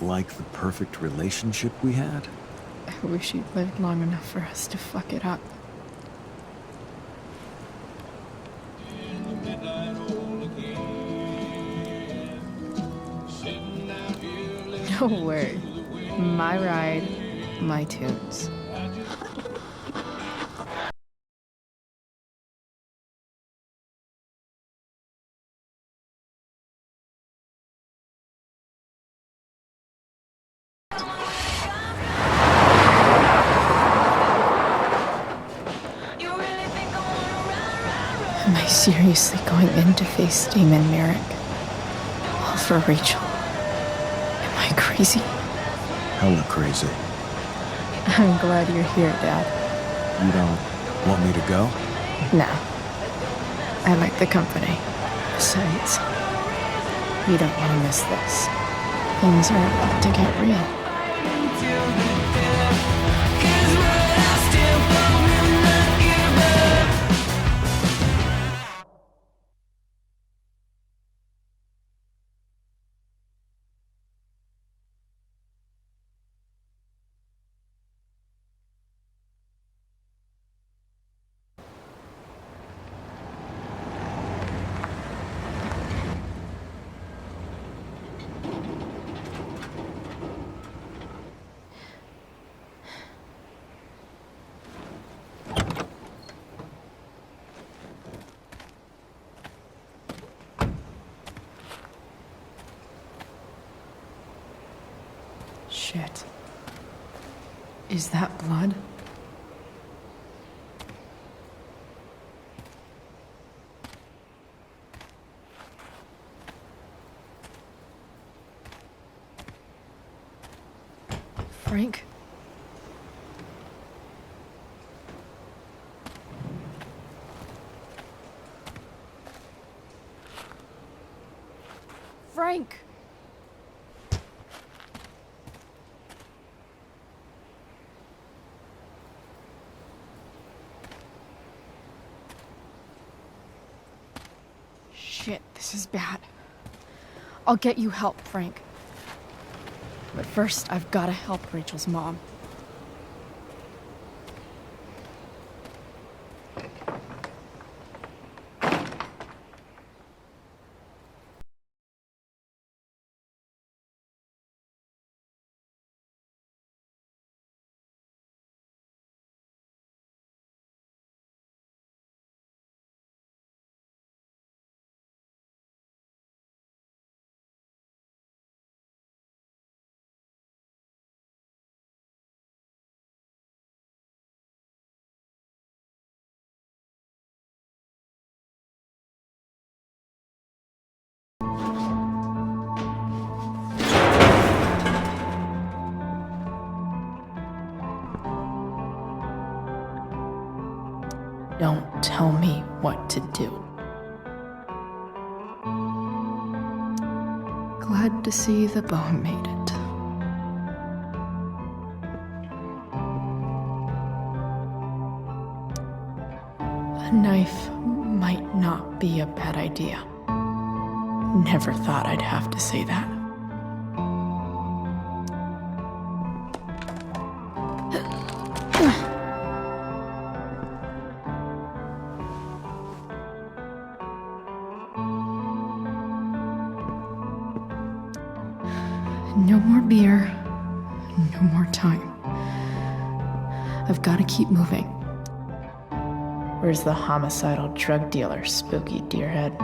like the perfect relationship we had? I wish you'd lived long enough for us to fuck it up. No way. My ride, my tunes. Am I seriously going in to face Damon Merrick? All for Rachel. Am crazy. Hella crazy. I'm glad you're here, Dad. You don't want me to go? No. I like the company. Besides, you don't want to miss this. Things are about to get real. Shit. Is that blood? Frank? Frank! Shit, this is bad. I'll get you help, Frank. But first, I've got to help Rachel's mom. Don't tell me what to do. Glad to see the bone made it. A knife might not be a bad idea. Never thought I'd have to say that. No more beer, no more time. I've got to keep moving. Where's the homicidal drug dealer, Spooky Deerhead?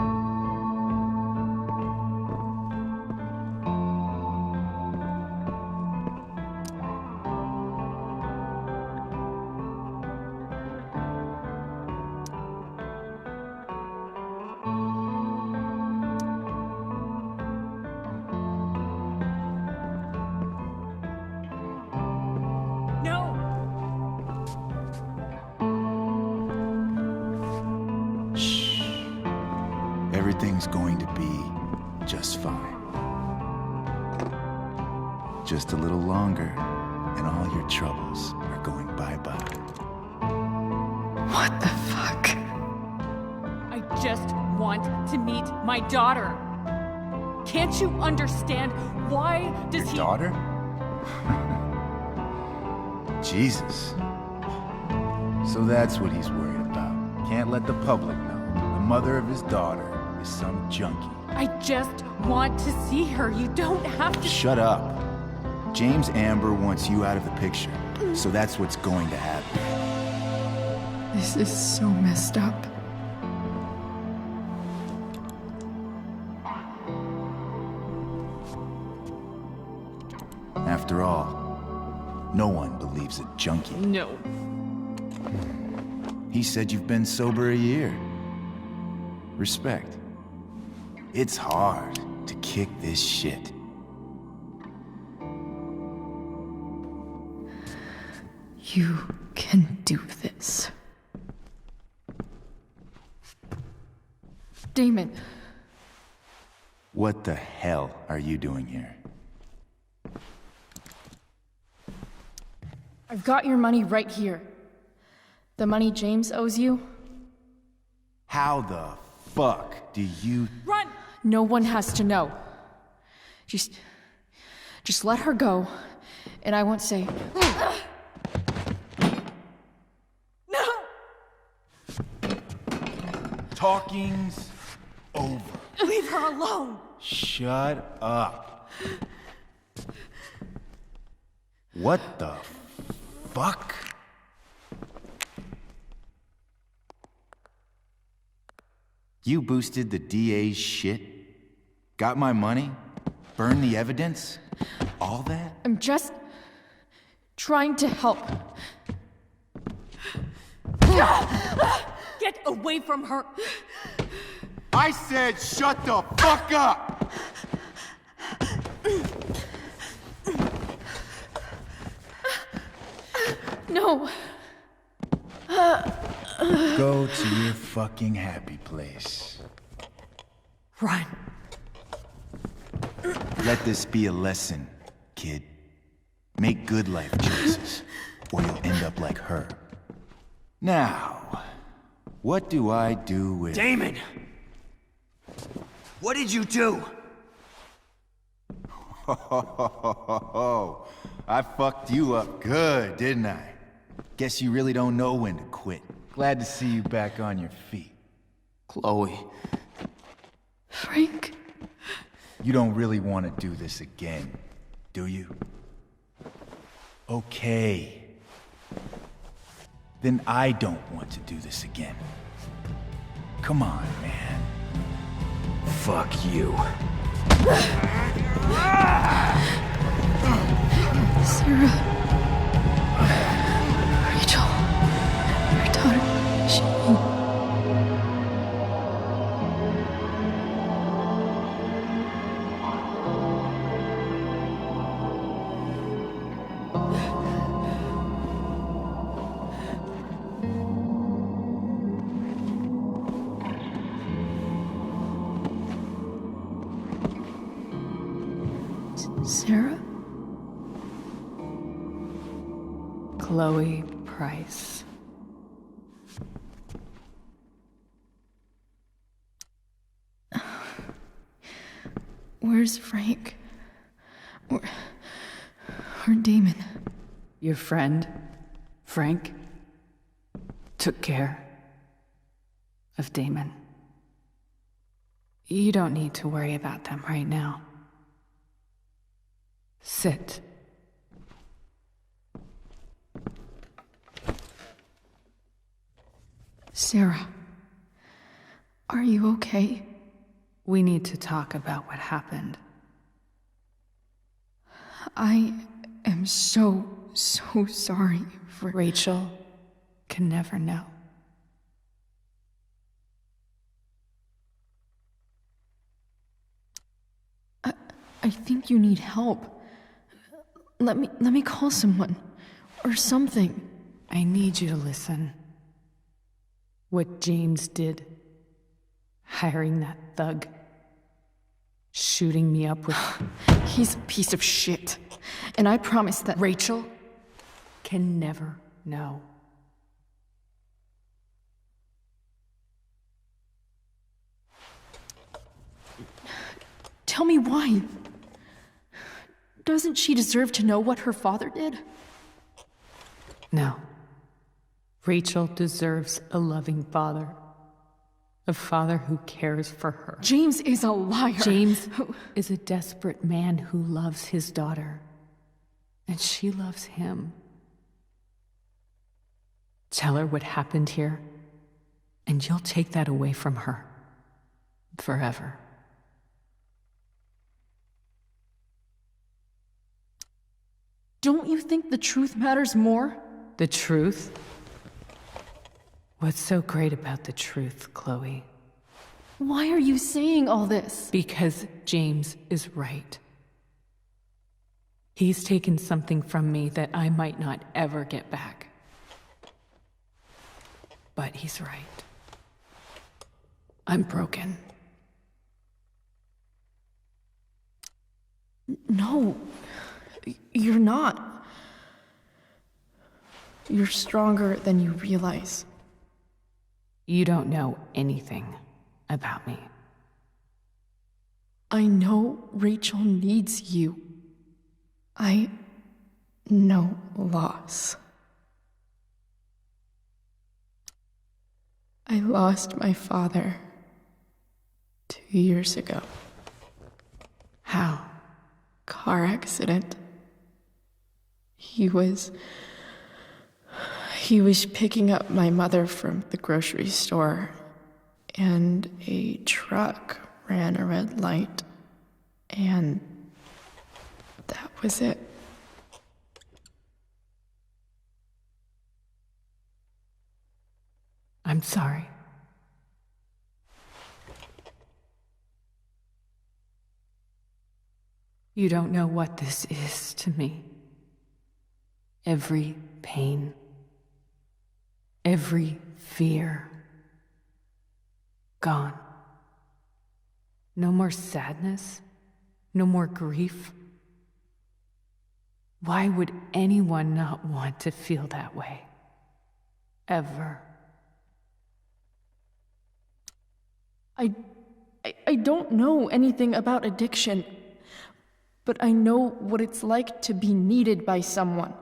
Everything's going to be just fine. Just a little longer, and all your troubles are going bye-bye. What the fuck? I just want to meet my daughter. Can't you understand? Why does Your daughter? Jesus. So that's what he's worried about. Can't let the public know. The mother of his daughter is some junkie. I just want to see her. You don't have to. Shut up. James Amber wants you out of the picture, so that's what's going to happen. This is so messed up. After all, no one believes a junkie. No. He said you've been sober a year. Respect. It's hard to kick this shit. You can do this. Damon. What the hell are you doing here? I've got your money right here. The money James owes you. How the fuck do you... Run! No one has to know. Just let her go, and I won't say... No! Talking's over. Leave her alone! Shut up. What the fuck? You boosted the DA's shit? Got my money? Burned the evidence? All that? I'm just trying to help. Get away from her! I said shut the fuck up! No. Go to your fucking happy place. Run. Let this be a lesson, kid. Make good life choices, or you'll end up like her. Now, what do I do with... Damon! What did you do? I fucked you up good, didn't I? Guess you really don't know when to quit. Glad to see you back on your feet. Chloe. Frank. You don't really want to do this again, do you? Okay. Then I don't want to do this again. Come on, man. Fuck you. Sarah. Rachel. Your daughter. She... Sarah? Chloe Price. Where's Frank? Or Damon? Your friend, Frank, took care of Damon. You don't need to worry about them right now. Sit. Sarah, are you okay? We need to talk about what happened. I am so sorry for... Rachel can never know. I think you need help. Let me call someone. Or something. I need you to listen. What James did. Hiring that thug. Shooting me up with... He's a piece of shit. And I promise that... Rachel can never know. Tell me why. Doesn't she deserve to know what her father did? No. Rachel deserves a loving father. A father who cares for her. James is a liar. James is a desperate man who loves his daughter. And she loves him. Tell her what happened here, and you'll take that away from her. Forever. Don't you think the truth matters more? The truth? What's so great about the truth, Chloe? Why are you saying all this? Because James is right. He's taken something from me that I might not ever get back. But he's right. I'm broken. No, you're not. You're stronger than you realize. You don't know anything about me. I know Rachel needs you. I know loss. I lost my father 2 years ago. How? Car accident. He was picking up my mother from the grocery store, and a truck ran a red light, and that was it. I'm sorry. You don't know what this is to me. Every pain, every fear, gone. No more sadness, no more grief. Why would anyone not want to feel that way? Ever. I don't know anything about addiction, but I know what it's like to be needed by someone.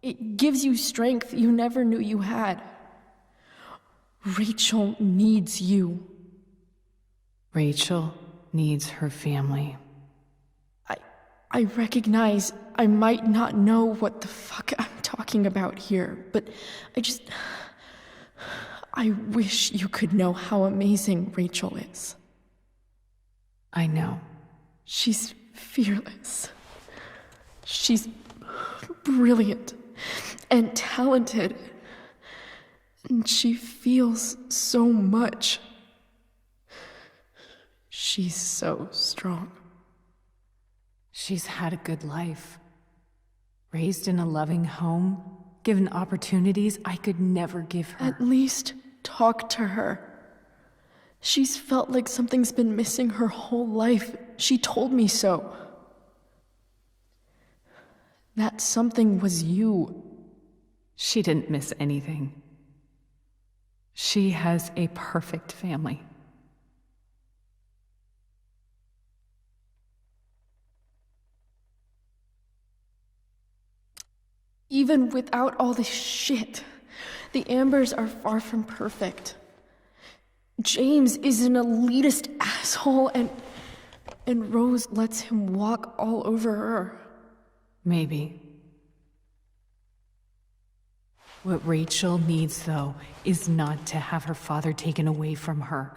It gives you strength you never knew you had. Rachel needs you. Rachel needs her family. I recognize I might not know what the fuck I'm talking about here, but I wish you could know how amazing Rachel is. I know. She's fearless. She's brilliant and talented. And she feels so much. She's so strong. She's had a good life. Raised in a loving home, given opportunities I could never give her. At least talk to her. She's felt like something's been missing her whole life. She told me so. That something was you. She didn't miss anything. She has a perfect family. Even without all this shit, the Ambers are far from perfect. James is an elitist asshole, and Rose lets him walk all over her. Maybe. What Rachel needs, though, is not to have her father taken away from her.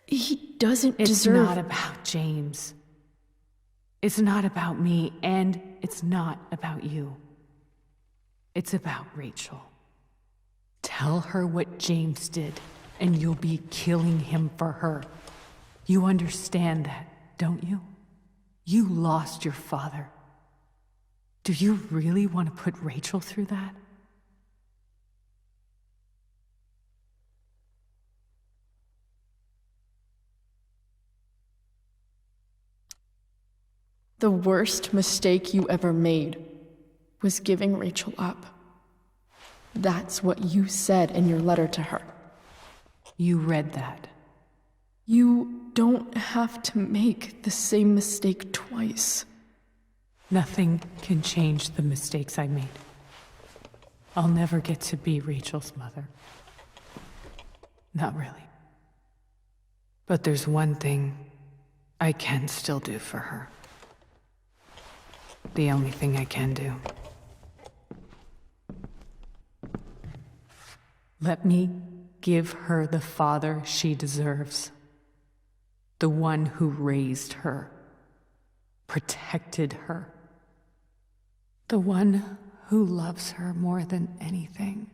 He doesn't It's deserve... not about James. It's not about me, and it's not about you. It's about Rachel. Tell her what James did, and you'll be killing him for her. You understand that, don't you? You lost your father. Do you really want to put Rachel through that? The worst mistake you ever made was giving Rachel up. That's what you said in your letter to her. You read that. You don't have to make the same mistake twice. Nothing can change the mistakes I made. I'll never get to be Rachel's mother. Not really. But there's one thing I can still do for her. The only thing I can do. Let me give her the father she deserves. The one who raised her, protected her. The one who loves her more than anything.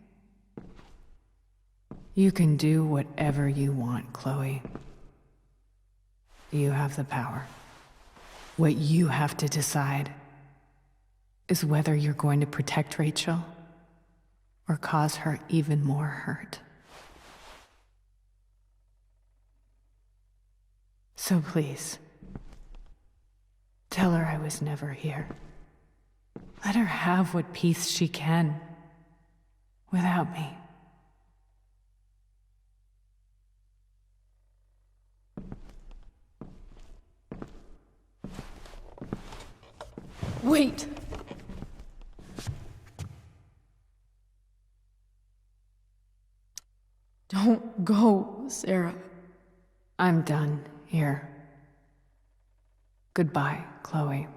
You can do whatever you want, Chloe. You have the power. What you have to decide is whether you're going to protect Rachel or cause her even more hurt. So please, tell her I was never here. Let her have what peace she can without me. Wait! Don't go, Sarah. I'm done here. Goodbye, Chloe.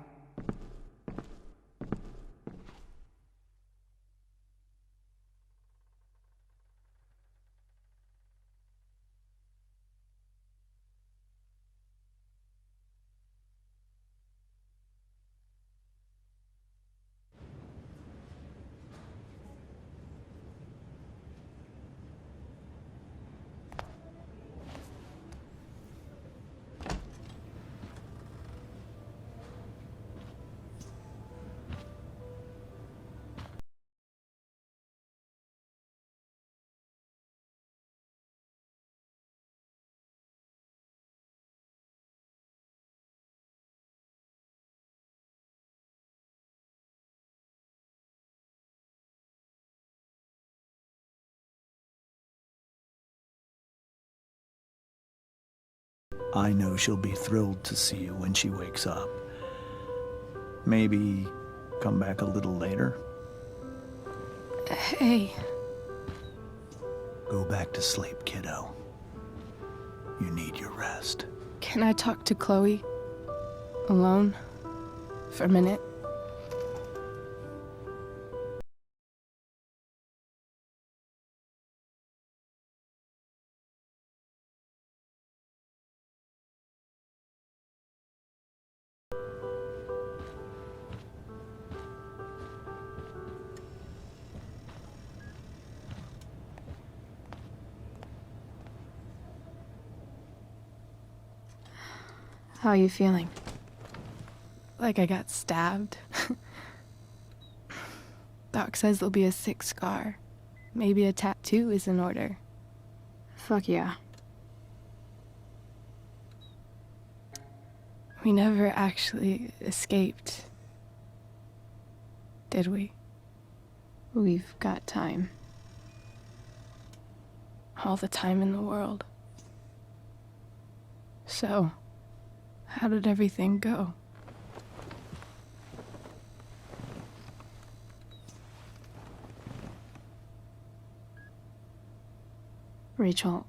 I know she'll be thrilled to see you when she wakes up. Maybe come back a little later? Hey. Go back to sleep, kiddo. You need your rest. Can I talk to Chloe? Alone? For a minute? How are you feeling? Like I got stabbed. Doc says there'll be a sick scar. Maybe a tattoo is in order. Fuck yeah. We never actually escaped, did we? We've got time. All the time in the world. So, how did everything go? Rachel,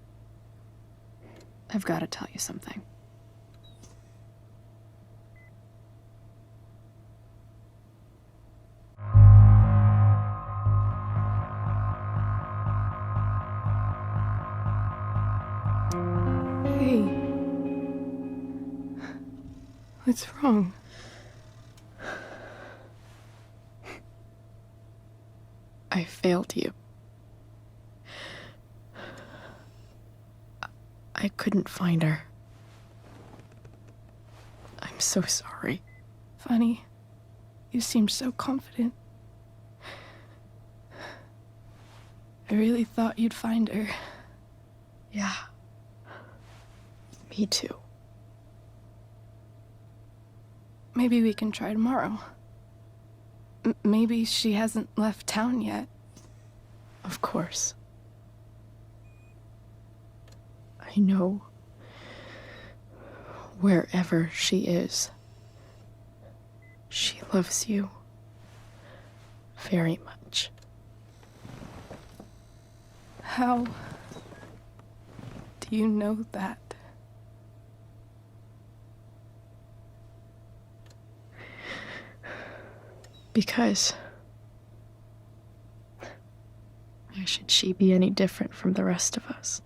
I've got to tell you something. Hey. What's wrong? I failed you. I couldn't find her. I'm so sorry. Funny. You seemed so confident. I really thought you'd find her. Yeah. Me too. Maybe we can try tomorrow. Maybe she hasn't left town yet. Of course. I know wherever she is, she loves you very much. How do you know that? Because why should she be any different from the rest of us?